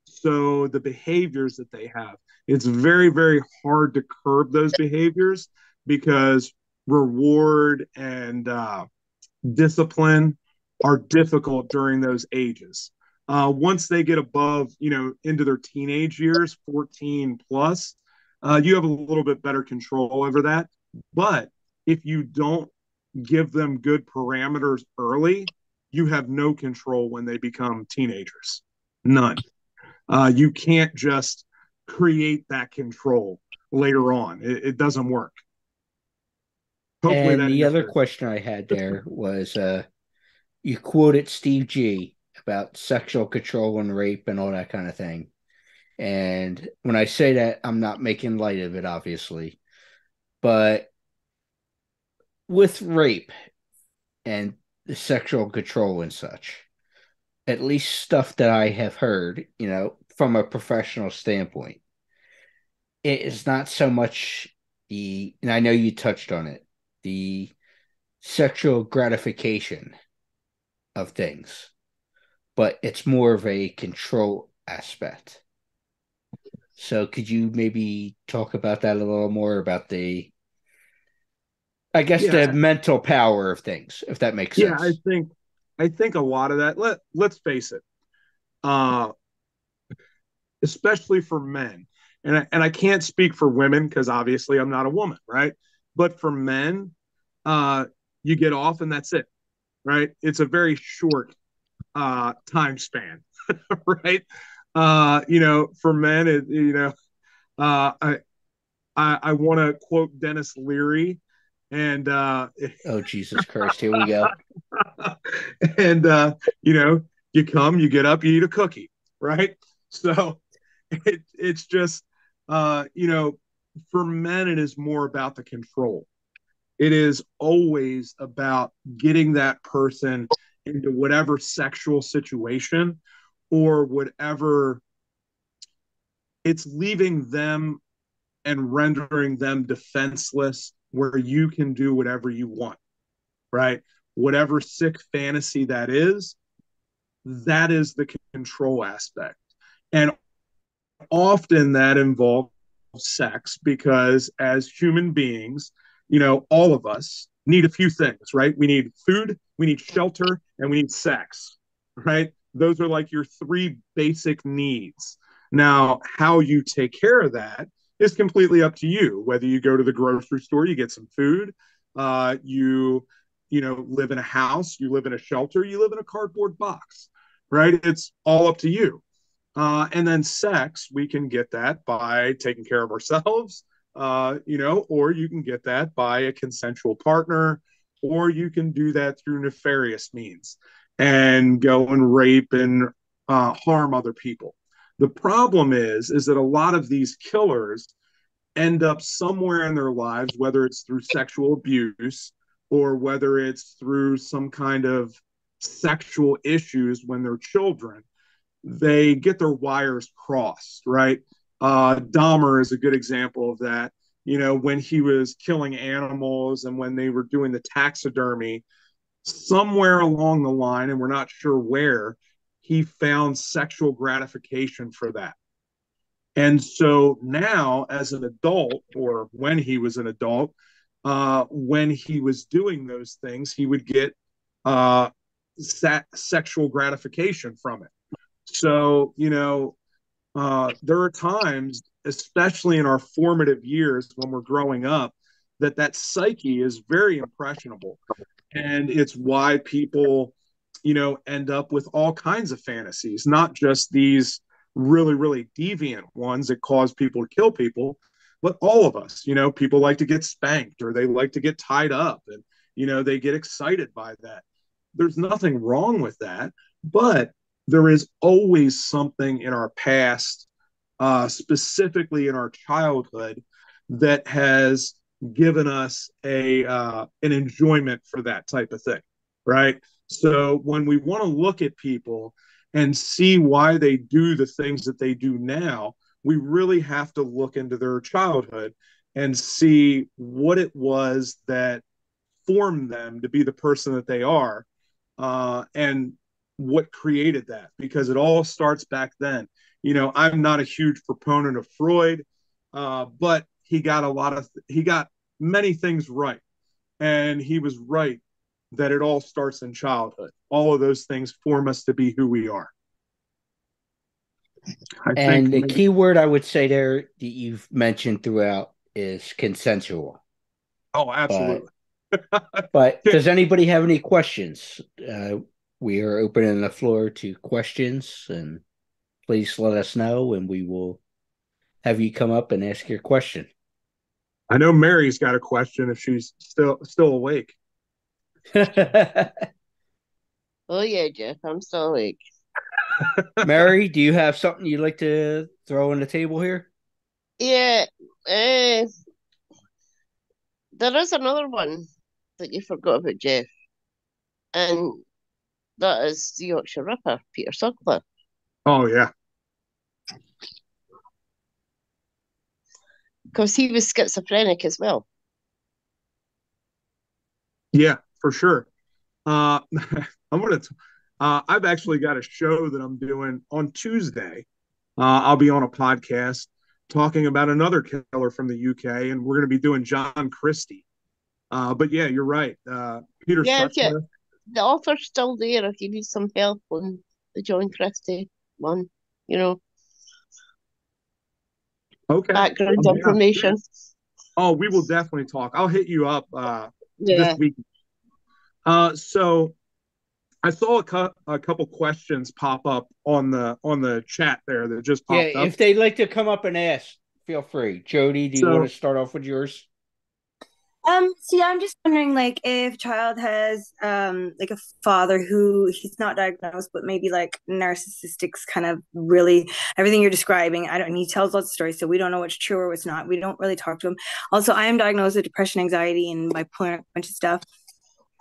So the behaviors that they have, it's very, very hard to curb those behaviors because reward and discipline are difficult during those ages. Once they get above, into their teenage years, 14 plus, you have a little bit better control over that. But if you don't give them good parameters early, you have no control when they become teenagers. None. You can't just create that control later on. It doesn't work. Hopefully And that the other answers. question I had there was you quoted Steve G about sexual control and rape and all that kind of thing. And when I say that, I'm not making light of it, obviously. But with rape and the sexual control and such, at least stuff that I have heard, from a professional standpoint, it is not so much and I know you touched on it, the sexual gratification of things, but it's more of a control aspect. So could you maybe talk about that a little more about I guess Yeah, the mental power of things, if that makes yeah. I sense. think I think a lot of that. Let's face it, uh, especially for men, and I can't speak for women because obviously I'm not a woman, right? But for men, uh, you get off and that's it, right? It's a very short time span, right? For men, uh, I I want to quote Dennis Leary, and Oh, Jesus Christ, here we go. and you come, you get up, you eat a cookie, right? So it's just for men, it is more about the control. It is always about getting that person into whatever sexual situation or whatever. It's leaving them and rendering them defenseless where you can do whatever you want, right? Whatever sick fantasy that is the control aspect. And often that involves sex because as human beings, all of us need a few things, right? We need food, we need shelter, and we need sex, right? Those are like your three basic needs. Now, how you take care of that is completely up to you. Whether you go to the grocery store, you get some food, you live in a house, you live in a shelter, you live in a cardboard box, right? It's all up to you. And then sex, we can get that by taking care of ourselves, or you can get that by a consensual partner, or you can do that through nefarious means and go and rape and harm other people. The problem is that a lot of these killers end up somewhere in their lives, whether it's through sexual abuse or whether it's through some kind of sexual issues when they're children, they get their wires crossed, right? Dahmer is a good example of that. When he was killing animals and when they were doing the taxidermy, somewhere along the line, and we're not sure where, he found sexual gratification for that. And so now, as an adult, or when he was an adult, when he was doing those things, he would get sexual gratification from it. So, there are times, especially in our formative years when we're growing up, that psyche is very impressionable. And it's why people, end up with all kinds of fantasies, not just these really, really deviant ones that cause people to kill people, but all of us, people like to get spanked or they like to get tied up and, they get excited by that. There's nothing wrong with that, but there is always something in our past, specifically in our childhood, that has given us an enjoyment for that type of thing, right? So when we want to look at people and see why they do the things that they do now, we really have to look into their childhood and see what it was that formed them to be the person that they are, and what created that, because it all starts back then. I'm not a huge proponent of Freud, but he got many things right, and he was right that it all starts in childhood. All of those things form us to be who we are. I think. And the key word I would say there that you've mentioned throughout is consensual. Oh, But absolutely. does anybody have any questions? We are opening the floor to questions, and please let us know, and we will have you come up and ask your question. I know Mary's got a question if she's still awake. Oh yeah, Jeff, I'm still awake. Mary, do you have something you'd like to throw on the table here? Yeah, there is another one that you forgot about, Jeff, and that is the Yorkshire Ripper, Peter Sutcliffe, Oh yeah, because he was schizophrenic as well. yeah, for sure. I'm gonna. I've actually got a show that I'm doing on Tuesday. I'll be on a podcast talking about another killer from the UK, and we're going to be doing John Christie. But yeah, you're right. Peter Yeah, yeah, Sutcliffe. the offer's still there if you need some help on the John Christie one, you know, Okay. background Yeah. information. Oh, we will definitely talk. I'll hit you up this Yeah. week. So I saw a couple questions pop up on the chat there that just Yeah, popped up. if they'd like to come up and ask, feel free. Jody, do you want So to start off with yours? So yeah, I'm just wondering, like, if child has like a father who he's not diagnosed, but maybe like narcissistic's kind of really everything you're describing. I don't. He tells lots of stories, so we don't know what's true or what's not. We don't really talk to him. Also, I am diagnosed with depression, anxiety, and bipolar, a bunch of stuff.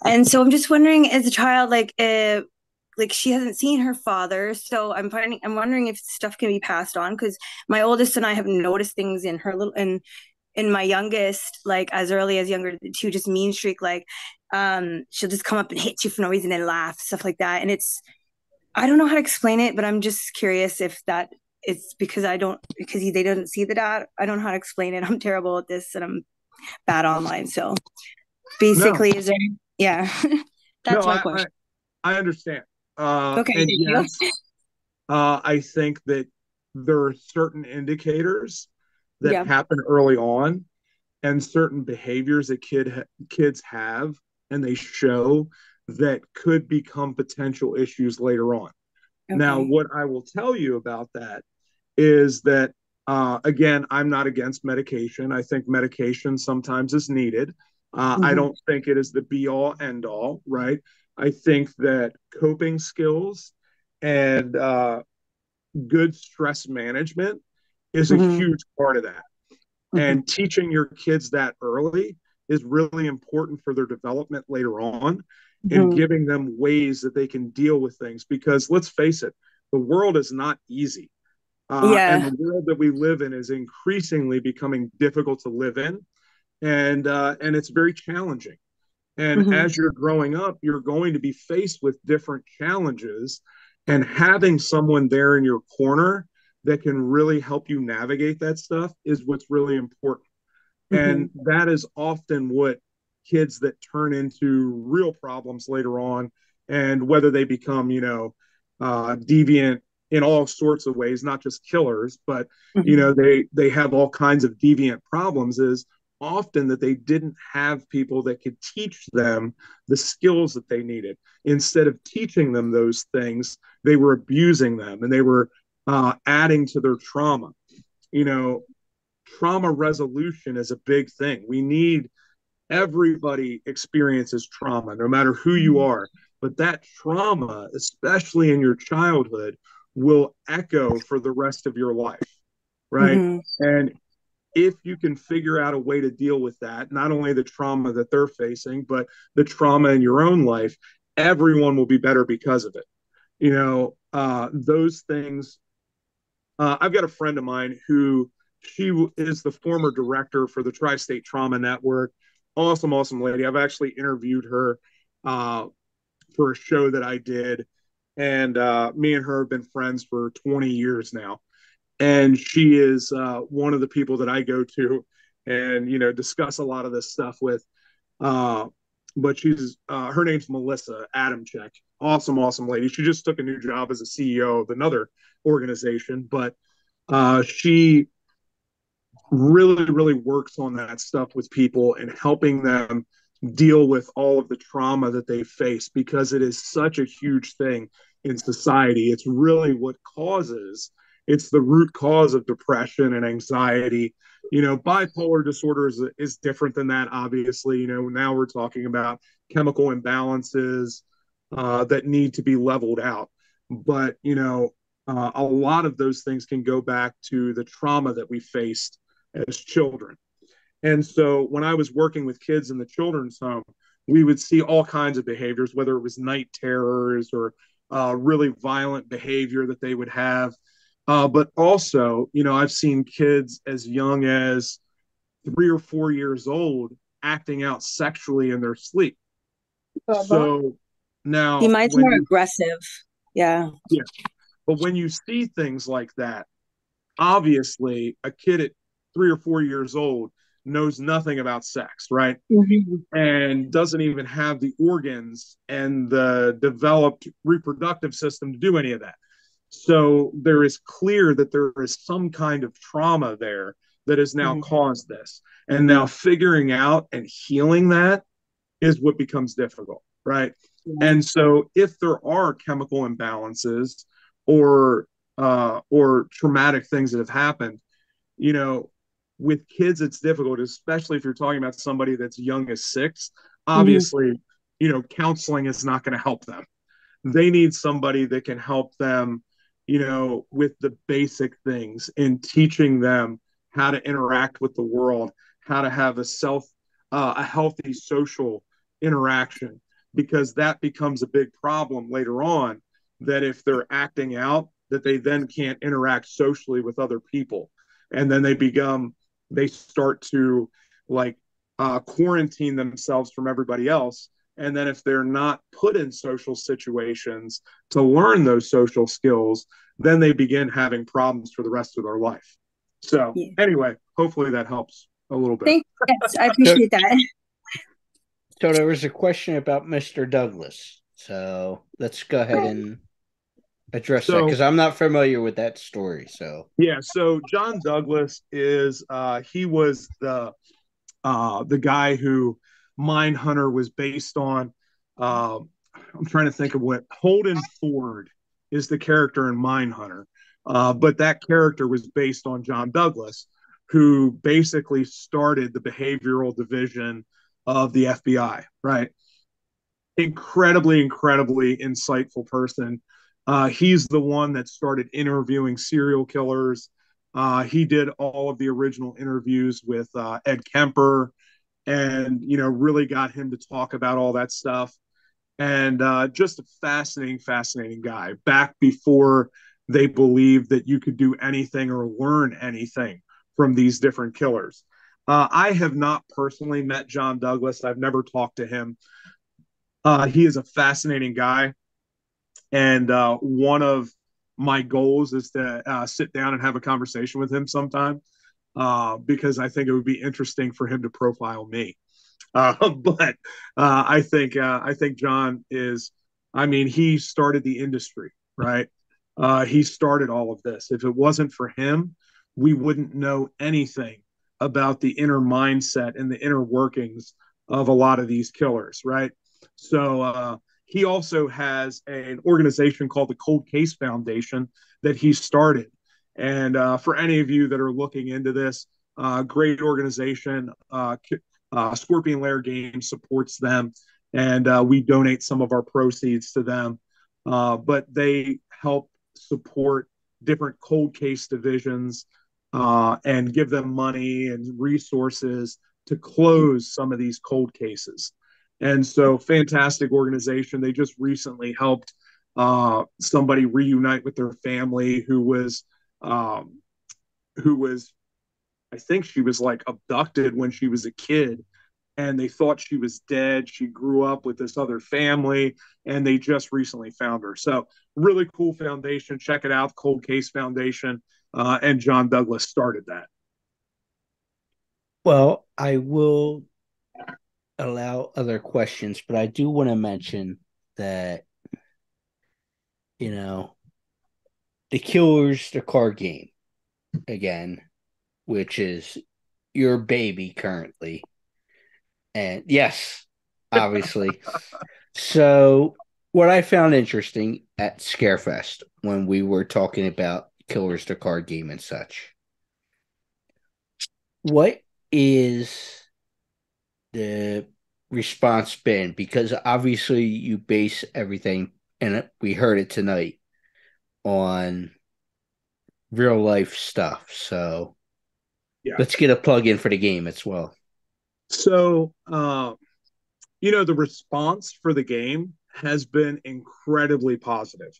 And so I'm just wondering, as a child, like she hasn't seen her father, so I'm wondering if stuff can be passed on because my oldest and I have noticed things in her little in my youngest, like as early as younger two, just mean streak, like she'll just come up and hit you for no reason and laugh, stuff like that. And I don't know how to explain it, but I'm just curious if that it's because they don't see the dad. I don't know how to explain it. I'm terrible at this and I'm bad online. So no, basically, is there, yeah. no, That's my question. I understand. Okay, And thank you. yes, I think that there are certain indicators that Yeah. happen early on and certain behaviors that kids have and they show that could become potential issues later on. Okay. Now, what I will tell you about that is that, again, I'm not against medication. I think medication sometimes is needed. I don't think it is the be all end all, right? I think that coping skills and good stress management is a huge part of that. And teaching your kids that early is really important for their development later on, and giving them ways that they can deal with things. Because let's face it, the world is not easy. And the world that we live in is increasingly becoming difficult to live in. And it's very challenging. And as you're growing up, you're going to be faced with different challenges. And having someone there in your corner that can really help you navigate that stuff is what's really important. And that is often what kids that turn into real problems later on, and whether they become, deviant in all sorts of ways, not just killers, but, they have all kinds of deviant problems, is often that they didn't have people that could teach them the skills that they needed. Instead of teaching them those things, they were abusing them, and they were adding to their trauma. Trauma resolution is a big thing. We need everybody experiences trauma, no matter who you are. But that trauma, especially in your childhood, will echo for the rest of your life, right? And if you can figure out a way to deal with that, not only the trauma that they're facing, but the trauma in your own life, everyone will be better because of it. Those things. I've got a friend of mine who, she is the former director for the Tri-State Trauma Network. Awesome, awesome lady. I've actually interviewed her for a show that I did. And me and her have been friends for 20 years now. And she is one of the people that I go to and, discuss a lot of this stuff with. But she's, her name's Melissa Adamczyk. Awesome, awesome lady. She just took a new job as a CEO of another organization, but she really, really works on that stuff with people and helping them deal with all of the trauma that they face, because it is such a huge thing in society. It's really what it's the root cause of depression and anxiety. Bipolar disorder is different than that, obviously. Now we're talking about chemical imbalances that need to be leveled out. But, a lot of those things can go back to the trauma that we faced as children. And so when I was working with kids in the children's home, we would see all kinds of behaviors, whether it was night terrors or really violent behavior that they would have. But also, I've seen kids as young as 3 or 4 years old acting out sexually in their sleep. So now, he might be more aggressive. Yeah. But when you see things like that, obviously a kid at 3 or 4 years old knows nothing about sex, right? And doesn't even have the organs and the developed reproductive system to do any of that. So there is clear that there is some kind of trauma there that has now caused this. And now figuring out and healing that is what becomes difficult, right? And so if there are chemical imbalances or traumatic things that have happened, with kids, it's difficult, especially if you're talking about somebody that's young as 6. Obviously, counseling is not going to help them. They need somebody that can help them, with the basic things, in teaching them how to interact with the world, how to have a healthy social interaction, because that becomes a big problem later on, that if they're acting out, that they then can't interact socially with other people. And then they start to quarantine themselves from everybody else. And then if they're not put in social situations to learn those social skills, then they begin having problems for the rest of their life. So anyway, hopefully that helps a little bit. Yes, I appreciate that. So there was a question about Mr. Douglas. So let's go ahead and address that, because I'm not familiar with that story. So John Douglas is he was the guy who Mindhunter was based on. I'm trying to think of what Holden Ford is the character in Mindhunter, but that character was based on John Douglas, who basically started the behavioral division of the FBI. Right, incredibly, incredibly insightful person. He's the one that started interviewing serial killers. He did all of the original interviews with Ed Kemper, and really got him to talk about all that stuff. And just a fascinating, fascinating guy. Back before they believed that you could do anything or learn anything from these different killers. I have not personally met John Douglas. I've never talked to him. He is a fascinating guy, and one of my goals is to sit down and have a conversation with him sometime, because I think it would be interesting for him to profile me. But I think John is. I mean, he started the industry, right? He started all of this. If it wasn't for him, we wouldn't know anything about the inner mindset and the inner workings of a lot of these killers, right? So he also has an organization called the Cold Case Foundation that he started. And for any of you that are looking into this, great organization. Scorpion Lair Games supports them, and we donate some of our proceeds to them. But they help support different cold case divisions and give them money and resources to close some of these cold cases. And so, fantastic organization. They just recently helped somebody reunite with their family um, who was, I think she was like abducted when she was a kid, and they thought she was dead. She grew up with this other family, and they just recently found her. So, really cool foundation. Check it out, Cold Case Foundation. And John Douglas started that. Well, I will allow other questions, but I do want to mention that, you know, the Killers, the card game, again, which is your baby currently. And yes, obviously. So, what I found interesting at Scarefest when we were talking about Killers, the card game and such, what is the response been? Because obviously you base everything, and we heard it tonight, on real life stuff. So Yeah. let's get a plug in for the game as well. So, the response for the game has been incredibly positive.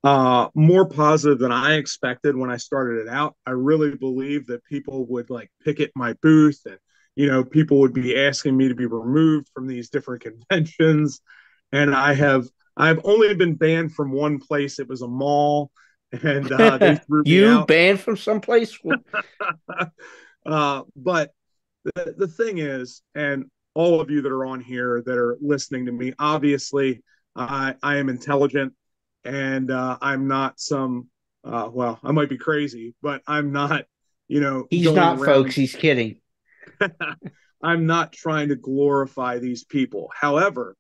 More positive than I expected when I started it out. I really believed that people would like picket my booth, and people would be asking me to be removed from these different conventions. And I've only been banned from one place. It was a mall, and they threw me You out. banned from someplace? But the thing is, and all of you that are on here that are listening to me, obviously, I am intelligent, and I'm not some. Well, I might be crazy, but I'm not. He's Going not, folks. around. He's kidding. I'm not trying to glorify these people. However,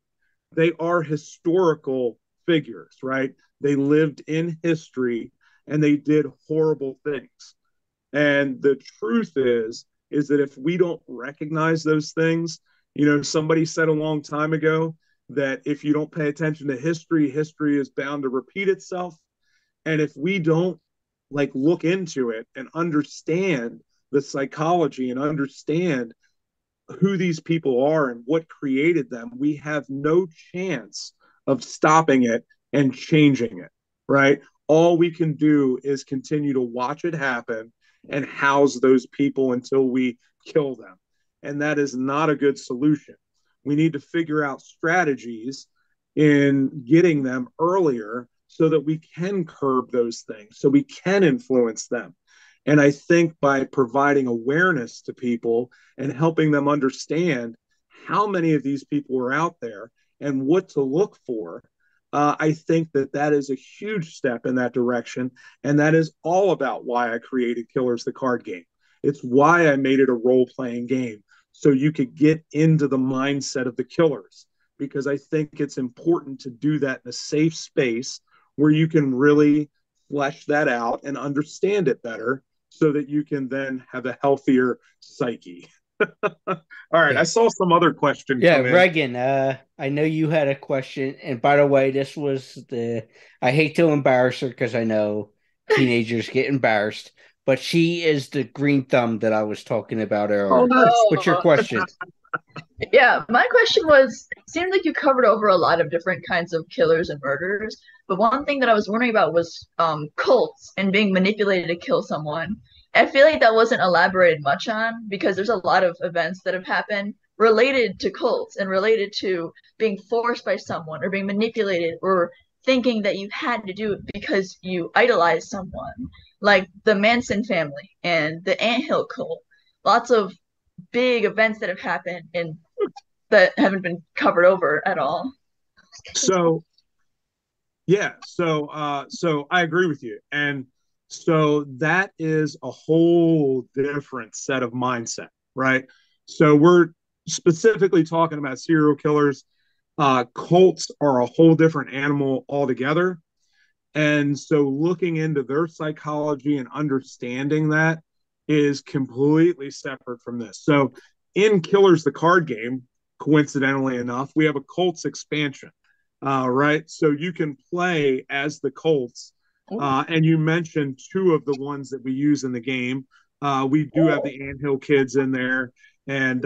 they are historical figures, right? They lived in history, and they did horrible things. And the truth is that if we don't recognize those things, somebody said a long time ago that if you don't pay attention to history, history is bound to repeat itself. And if we don't like look into it and understand the psychology and understand who these people are and what created them, we have no chance of stopping it and changing it, right? All we can do is continue to watch it happen and house those people until we kill them. And that is not a good solution. We need to figure out strategies in getting them earlier so that we can curb those things, so we can influence them. And I think by providing awareness to people and helping them understand how many of these people are out there and what to look for, I think that is a huge step in that direction. And that is all about why I created Killers the card game. It's why I made it a role playing game, so you could get into the mindset of the killers, because I think it's important to do that in a safe space where you can really flesh that out and understand it better so that you can then have a healthier psyche. All right, I Yeah. saw some other question Yeah, come in. Reagan, I know you had a question. And by the way, I hate to embarrass her because I know teenagers get embarrassed, but she is the green thumb that I was talking about Oh, earlier. nice. What's your Oh, question? yeah. My question was, it seemed like you covered over a lot of different kinds of killers and murderers, but one thing that I was wondering about was cults and being manipulated to kill someone. I feel like that wasn't elaborated much on because there's a lot of events that have happened related to cults and related to being forced by someone or being manipulated or thinking that you had to do it because you idolize someone, like the Manson family and the Anthill cult. Lots of big events that have happened and that haven't been covered over at all. So yeah, so I agree with you. And so that is a whole different set of mindset, right? So we're specifically talking about serial killers. Cults are a whole different animal altogether. And so looking into their psychology and understanding that is completely separate from this. So in Killers the card game, coincidentally enough, we have a Colts expansion, right? So you can play as the Colts. And you mentioned two of the ones that we use in the game. We do have the Anthill kids in there. And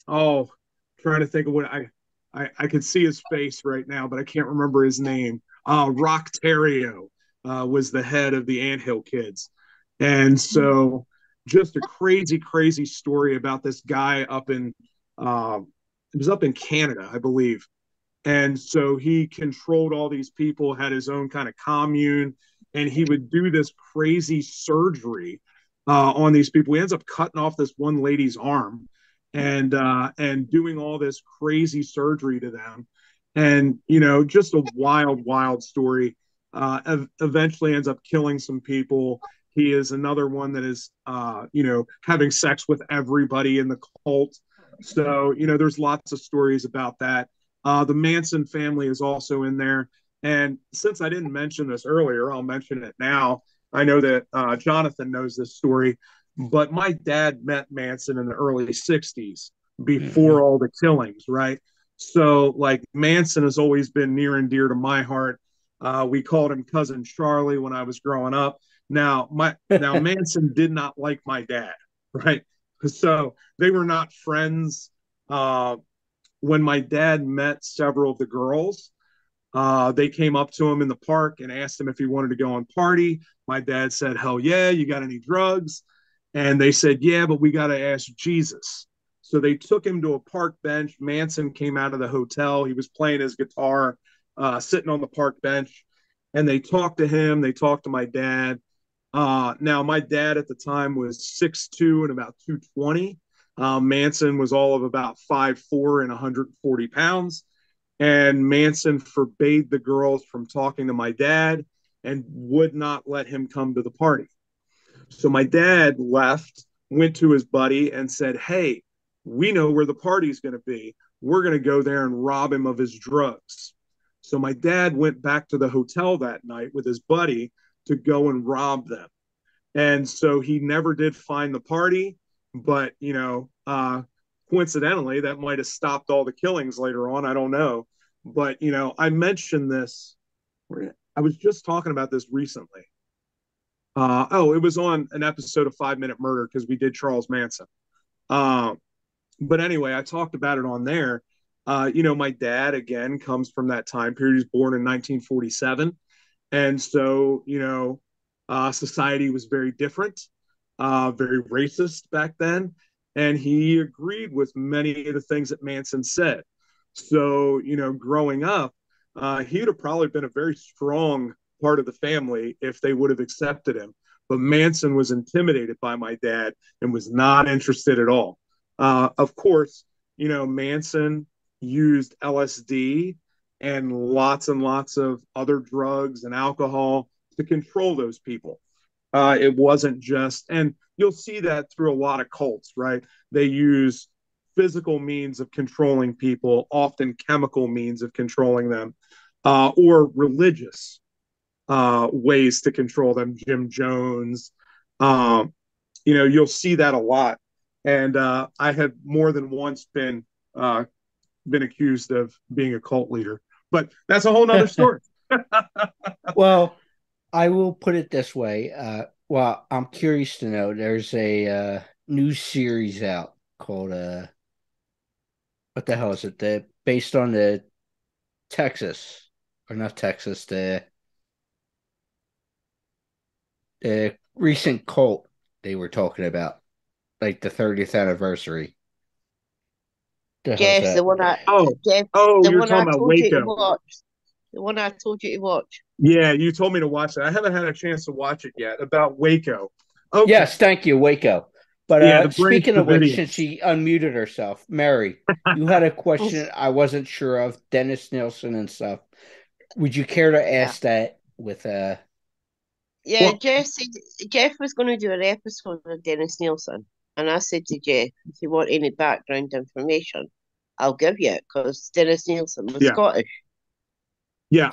oh, trying to think of what I could see his face right now, but I can't remember his name. Rock Terrio was the head of the Anthill Kids. And so just a crazy, crazy story about this guy it was up in Canada, I believe. And so he controlled all these people, had his own kind of commune, and he would do this crazy surgery on these people. He ends up cutting off this one lady's arm and doing all this crazy surgery to them. And, just a wild, wild story. Eventually ends up killing some people. He is another one that is, having sex with everybody in the cult. So, there's lots of stories about that. The Manson family is also in there. And since I didn't mention this earlier, I'll mention it now. I know that Jonathan knows this story, but my dad met Manson in the early 60s Mhm. before all the killings, right? So, like, Manson has always been near and dear to my heart. We called him Cousin Charlie when I was growing up. Now Manson did not like my dad, right? So they were not friends. When my dad met several of the girls, they came up to him in the park and asked him if he wanted to go and party. My dad said, "Hell yeah, you got any drugs?" And they said, "Yeah, but we got to ask Jesus." So they took him to a park bench. Manson came out of the hotel. He was playing his guitar, sitting on the park bench. And they talked to him. They talked to my dad. Now, my dad at the time was 6'2" and about 220. Manson was all of about 5'4" and 140 pounds. And Manson forbade the girls from talking to my dad and would not let him come to the party. So my dad left, went to his buddy, and said, "Hey, we know where the party's going to be. We're going to go there and rob him of his drugs." So my dad went back to the hotel that night with his buddy to go and rob them. And so he never did find the party, but coincidentally, that might have stopped all the killings later on. I don't know, but I mentioned this. I was just talking about this recently. It was on an episode of 5 Minute Murder because we did Charles Manson. But anyway, I talked about it on there. My dad again comes from that time period. He was born in 1947, and so society was very different, very racist back then, and he agreed with many of the things that Manson said. So growing up, he'd have probably been a very strong part of the family if they would have accepted him. But Manson was intimidated by my dad and was not interested at all. Of course, Manson used LSD and lots of other drugs and alcohol to control those people. It wasn't just, and you'll see that through a lot of cults, right? They use physical means of controlling people, often chemical means of controlling them, or religious ways to control them. Jim Jones, you'll see that a lot. And I have more than once been accused of being a cult leader, but that's a whole nother story. Well, I will put it this way. Well, I'm curious to know. There's a new series out called what the hell is it? Based on the Texas, or not Texas, the recent cult they were talking about, like the 30th anniversary. The hell's Jeff, that? Jeff, the You're one I talking about told you to Waco. watch. The one I told you to watch. Yeah, you told me to watch it. I haven't had a chance to watch it yet. About Waco. Okay. Yes, thank you, Waco. But Yeah, the Branch speaking of which, since Davidians. she unmuted herself, Mary, you had a question I wasn't sure of, Dennis Nielsen and stuff. Would you care to Yeah. ask that with Yeah, Well, Jeff was going to do an episode with Dennis Nielsen, and I said to Jeff, if you want any background information, I'll give you it because Dennis Nielsen was yeah. Scottish. Yeah,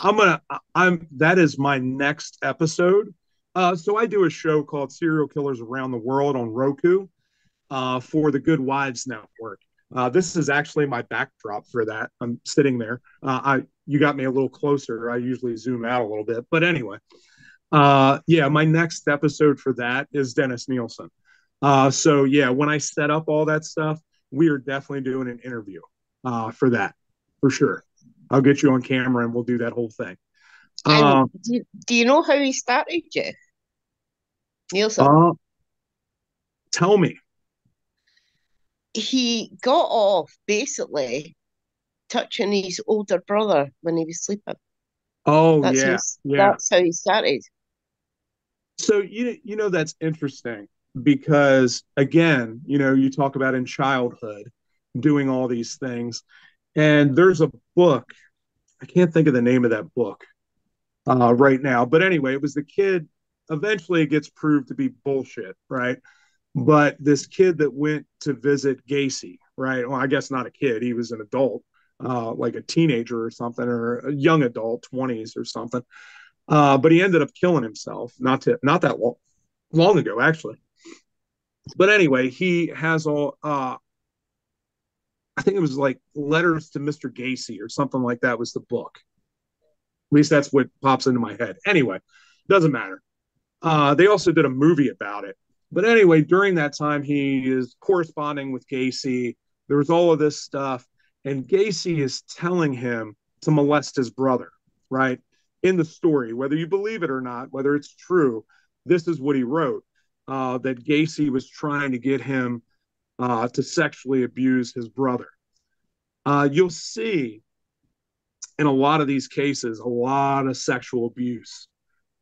that is my next episode. So I do a show called Serial Killers Around the World on Roku for the Good Wives Network. This is actually my backdrop for that. I'm sitting there. You got me a little closer. I usually zoom out a little bit, but anyway. Yeah, my next episode for that is Dennis Nielsen. So yeah, when I set up all that stuff, we are definitely doing an interview for that, for sure. I'll get you on camera and we'll do that whole thing. And do you know how he started, Jeff Nielsen? Tell me. He got off basically touching his older brother when he was sleeping. Oh, That's yeah. That's how he started. So, that's interesting because, again, you talk about in childhood doing all these things. And there's a book, I can't think of the name of that book right now. But anyway, it was the kid, eventually it gets proved to be bullshit, right? But this kid that went to visit Gacy, right? Well, I guess not a kid, he was an adult, like a teenager or something, or a young adult, 20s or something. But he ended up killing himself, not that long ago, actually. But anyway, he has all, I think it was like Letters to Mr. Gacy or something like that was the book. At least that's what pops into my head. Anyway, doesn't matter. They also did a movie about it. But anyway, during that time, he is corresponding with Gacy. There was all of this stuff. And Gacy is telling him to molest his brother, right? In the story, whether you believe it or not, whether it's true, this is what he wrote, that Gacy was trying to get him to sexually abuse his brother. You'll see in a lot of these cases, a lot of sexual abuse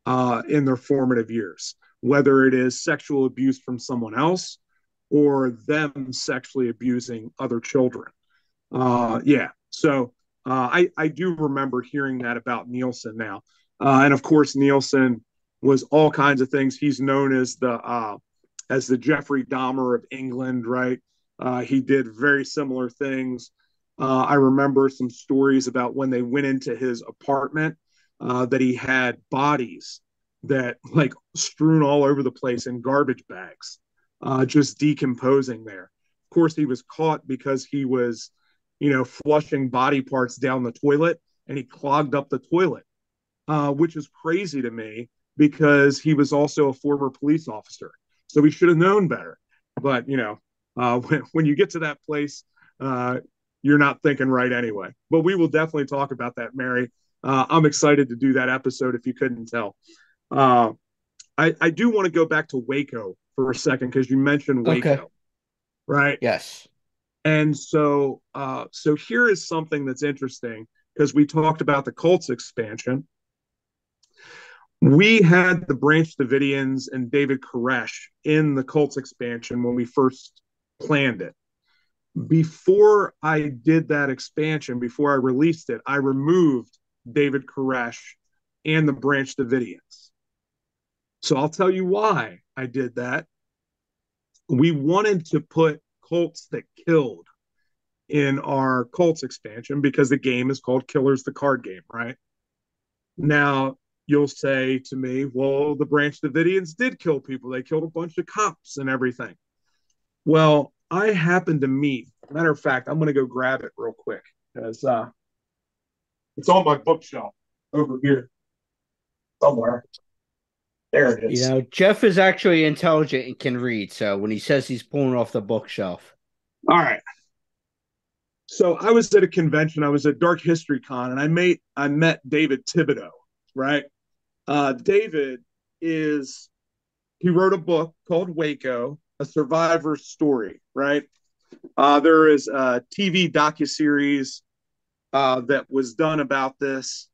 in their formative years, whether it is sexual abuse from someone else or them sexually abusing other children. Yeah. So I do remember hearing that about Nielsen now. And of course, Nielsen was all kinds of things. He's known as the Jeffrey Dahmer of England, right? He did very similar things. I remember some stories about when they went into his apartment that he had bodies that like strewn all over the place in garbage bags, just decomposing there. Of course, he was caught because he was, flushing body parts down the toilet and he clogged up the toilet, which is crazy to me because he was also a former police officer. So he should have known better. But, when you get to that place, you're not thinking right anyway. But we will definitely talk about that, Mary. I'm excited to do that episode if you couldn't tell. I do want to go back to Waco for a second because you mentioned Waco, right? Yes. And so here is something that's interesting because we talked about the cult's expansion. We had the Branch Davidians and David Koresh in the cult's expansion when we first planned it. Before I did that expansion, before I released it, I removed David Koresh and the Branch Davidians. So I'll tell you why I did that. We wanted to put cults that killed in our Colts expansion because the game is called Killers the Card Game, right? Now, you'll say to me, well, the Branch Davidians did kill people. They killed a bunch of cops and everything. Well, I happened to meet, matter of fact, I'm going to go grab it real quick because it's on my bookshelf over here somewhere. There it is. Jeff is actually intelligent and can read. So when he says he's pulling off the bookshelf. All right. So I was at a convention. I was at Dark History Con, and I met David Thibodeau, right? David he wrote a book called Waco, a survivor's story, right? There is a TV docuseries that was done about this.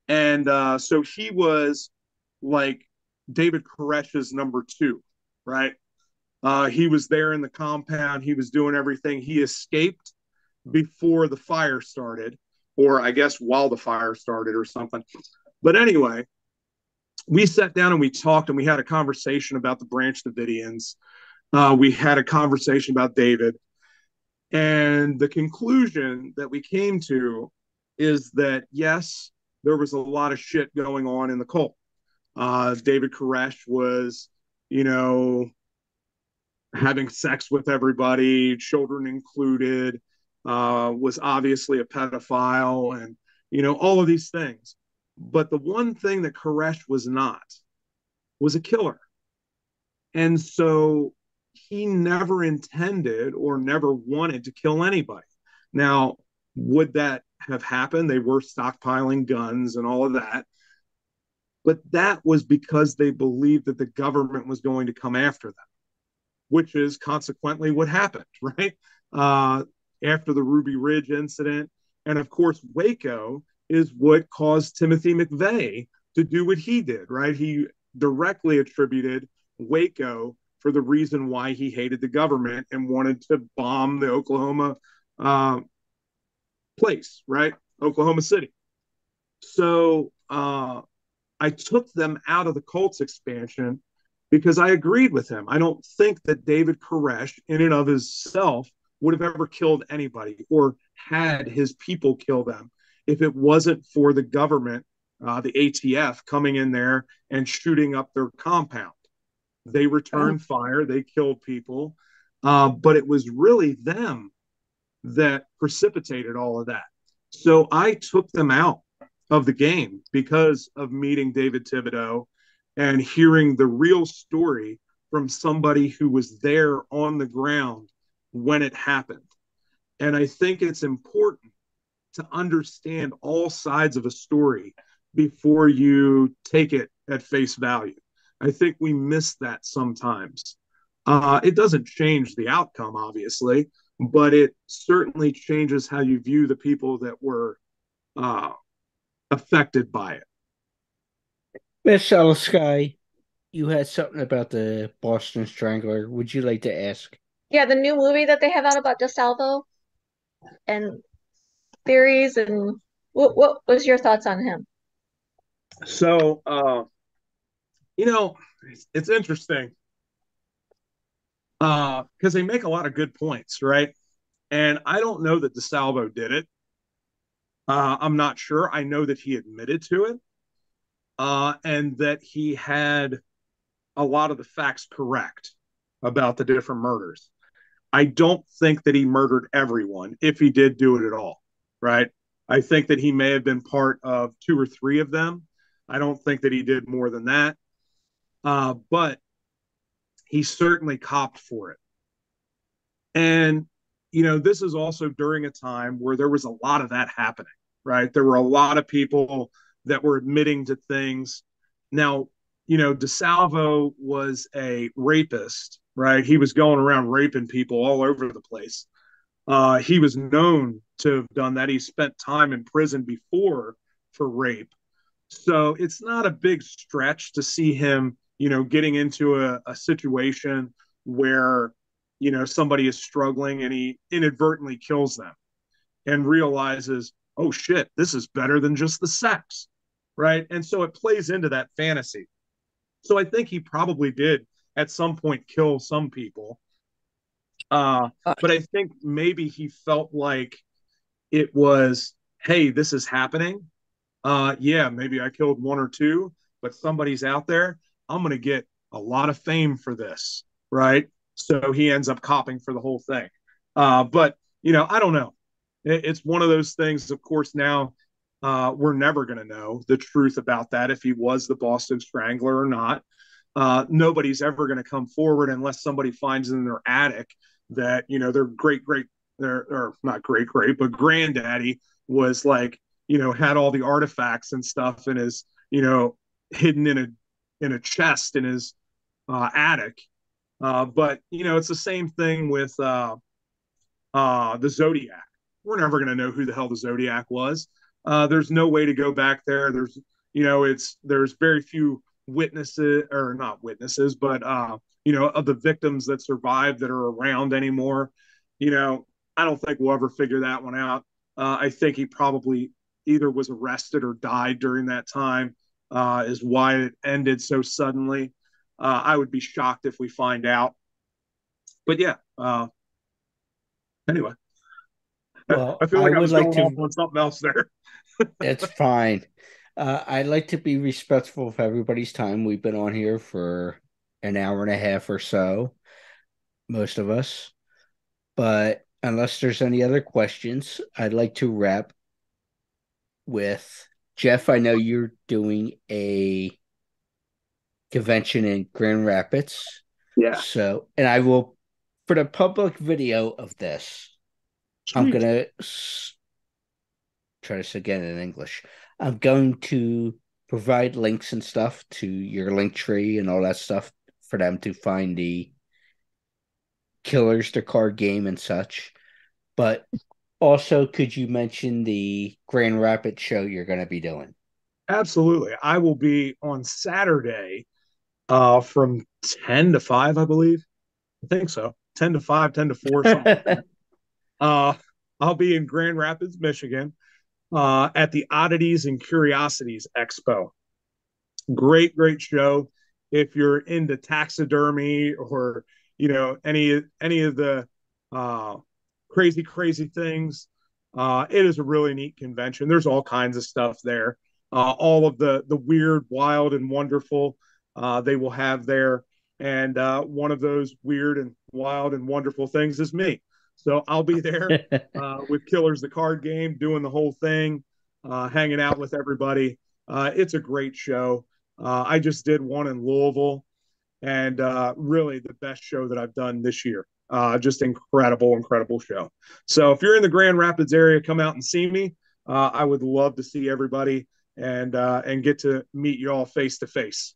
And so he was like David Koresh's number 2, right? He was there in the compound. He was doing everything. He escaped before the fire started, or I guess while the fire started or something. But anyway, we sat down and we talked and we had a conversation about the Branch Davidians. We had a conversation about David. And the conclusion that we came to is that, yes, there was a lot of shit going on in the cult. David Koresh was, having sex with everybody, children included, was obviously a pedophile, and, all of these things. But the one thing that Koresh was not was a killer. And so he never intended or never wanted to kill anybody. Now, would that have happened? They were stockpiling guns and all of that. But that was because they believed that the government was going to come after them, which is consequently what happened, right? After the Ruby Ridge incident. And of course, Waco is what caused Timothy McVeigh to do what he did, right? He directly attributed Waco for the reason why he hated the government and wanted to bomb the Oklahoma place, right? Oklahoma City. So I took them out of the Colts expansion because I agreed with him. I don't think that David Koresh, in and of himself, would have ever killed anybody or had his people kill them if it wasn't for the government, the ATF, coming in there and shooting up their compound. They returned fire, they killed people, but it was really them that precipitated all of that. So I took them out of the game because of meeting David Thibodeau and hearing the real story from somebody who was there on the ground when it happened. And I think it's important to understand all sides of a story before you take it at face value. I think we miss that sometimes. It doesn't change the outcome, obviously, but it certainly changes how you view the people that were affected by it. Miss Sky, you had something about the Boston Strangler. Would you like to ask? Yeah, the new movie that they have out about DeSalvo and theories, and what was your thoughts on him? So, it's interesting because they make a lot of good points, right? And I don't know that DeSalvo did it. I'm not sure. I know that he admitted to it and that he had a lot of the facts correct about the different murders. I don't think that he murdered everyone, if he did do it at all, right? I think that he may have been part of 2 or 3 of them. I don't think that he did more than that. But he certainly copped for it. And, this is also during a time where there was a lot of that happening, right? There were a lot of people that were admitting to things. Now, DeSalvo was a rapist, right? He was going around raping people all over the place. He was known to have done that. He spent time in prison before for rape. So it's not a big stretch to see him, getting into a situation where, somebody is struggling and he inadvertently kills them and realizes, oh shit, this is better than just the sex, right? And so it plays into that fantasy. So I think he probably did at some point kill some people. But I think maybe he felt like it was, hey, this is happening. Yeah, maybe I killed one or two, but somebody's out there. I'm going to get a lot of fame for this, right? So he ends up copping for the whole thing. But, I don't know. It's one of those things, of course, now we're never going to know the truth about that, if he was the Boston Strangler or not. Nobody's ever going to come forward unless somebody finds in their attic that, their or not but granddaddy was like, had all the artifacts and stuff and is, hidden in a chest in his attic. But it's the same thing with the Zodiac. We're never going to know who the hell the Zodiac was. There's no way to go back there. There's very few witnesses, or not witnesses, but of the victims that survived that are around anymore. I don't think we'll ever figure that one out. I think he probably either was arrested or died during that time, is why it ended so suddenly. I would be shocked if we find out. But yeah, anyway, Well, I feel I like I would was like going off to. on something else there. It's fine. I'd like to be respectful of everybody's time. We've been on here for an hour and a half or so, most of us. But unless there's any other questions, I'd like to wrap with Jeff. I know you're doing a convention in Grand Rapids. Yeah. So, and I will, for the public video of this, I'm Sweet. going to try this again in English. I'm going to provide links and stuff to your link tree and all that stuff for them to find the Killers, the card game and such. But also, could you mention the Grand Rapids show you're going to be doing? Absolutely. I will be on Saturday from 10 to 5, I believe. I think so. 10 to 5, 10 to 4, something like that. I'll be in Grand Rapids, Michigan, at the Oddities and Curiosities Expo. Great, great show. If you're into taxidermy or any of the crazy things, it is a really neat convention. There's all kinds of stuff there. All of the weird, wild, and wonderful they will have there. And one of those weird and wild and wonderful things is me. So I'll be there with Killers the card game, doing the whole thing, hanging out with everybody. It's a great show. I just did one in Louisville, and really the best show that I've done this year. Just incredible show. So if you're in the Grand Rapids area, come out and see me. I would love to see everybody and get to meet you all face to face.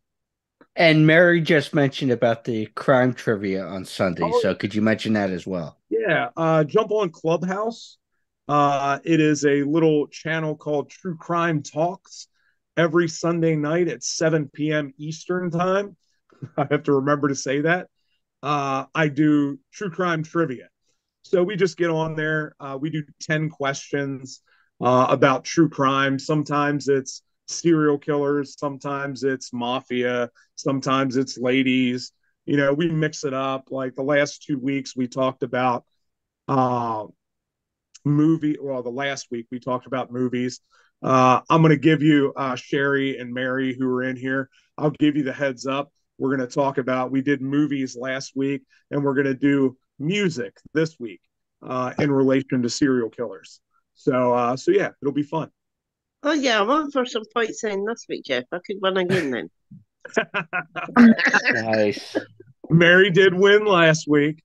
And Mary just mentioned about the crime trivia on Sunday. Oh, So could you mention that as well? yeah. Jump on Clubhouse. It is a little channel called True Crime Talks every Sunday night at 7 p.m. Eastern time. I have to remember to say that. I do true crime trivia. So we just get on there. We do 10 questions about true crime. Sometimes it's serial killers, sometimes it's mafia, sometimes it's ladies. We mix it up. Like the last 2 weeks, we talked about uh, the last week we talked about movies. I'm going to give you Sherry and Mary, who are in here. I'll give you the heads up. We're going to talk about, we did movies last week, and we're going to do music this week in relation to serial killers. So yeah, it'll be fun. Oh yeah, I'm on for some points in this week, Jeff. I could win again then. Nice. Mary did win last week.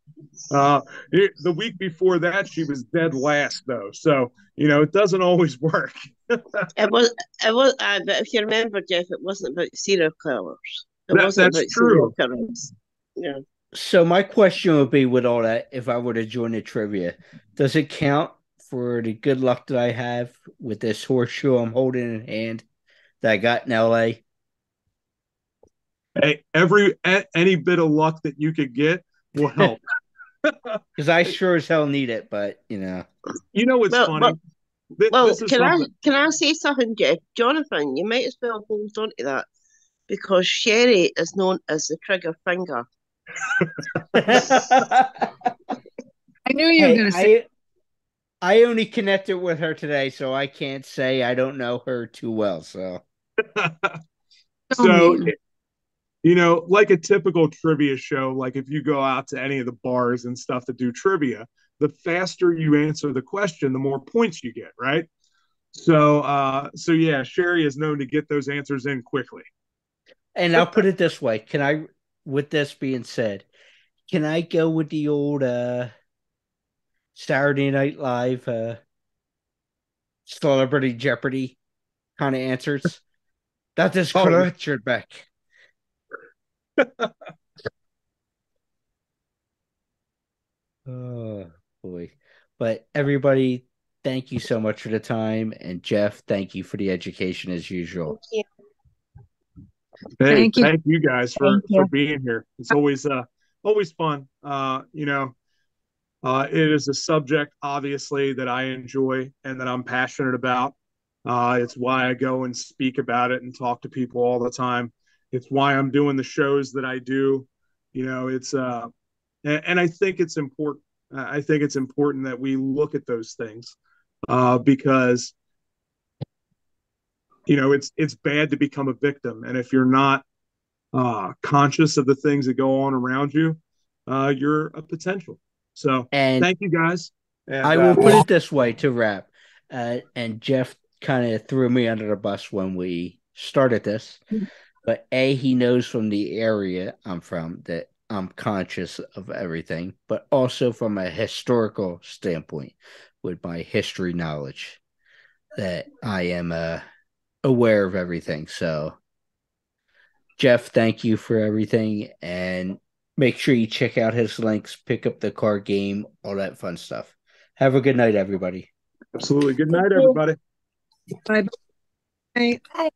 The week before that, she was dead last, though. So, it doesn't always work. It was, but if you remember, Jeff, it wasn't about serial killers. That's true. Serial killers. Yeah. So my question would be, with all that, if I were to join the trivia, does it count for the good luck that I have with this horseshoe I'm holding in hand that I got in LA? Hey, any bit of luck that you could get will help. Because I sure as hell need it, but What's funny? Can I say something, Jeff? Jonathan, you might as well hold on to that, because Sherry is known as the trigger finger. I knew you were Hey, going to say. I only connected with her today, so I can't say I don't know her too well. So So So, mean. like a typical trivia show, like if you go out to any of the bars and stuff to do trivia, the faster you answer the question, the more points you get, right? So yeah, Sherry is known to get those answers in quickly. and I'll put it this way. With this being said, can I go with the old Saturday Night Live Celebrity Jeopardy kind of answers? That is Oh, correct, Beck. Oh boy. But everybody, thank you so much for the time. And Jeff, thank you for the education as usual. Thank you. hey, Thank you. thank you guys Thank for you. being here. It's always fun. It is a subject, obviously, that I enjoy and that I'm passionate about. It's why I go and speak about it and talk to people all the time. It's why I'm doing the shows that I do. It's and I think it's important. I think it's important that we look at those things because it's bad to become a victim, and if you're not conscious of the things that go on around you, you're a potential. So And thank you guys. And I will put it this way to wrap. And Jeff kind of threw me under the bus when we started this. But A, he knows from the area I'm from that I'm conscious of everything, but also from a historical standpoint with my history knowledge that I am aware of everything. So, Jeff, thank you for everything. And make sure you check out his links, pick up the card game, all that fun stuff. Have a good night, everybody. absolutely. Good Thank night, you. everybody. Bye. Bye. Bye.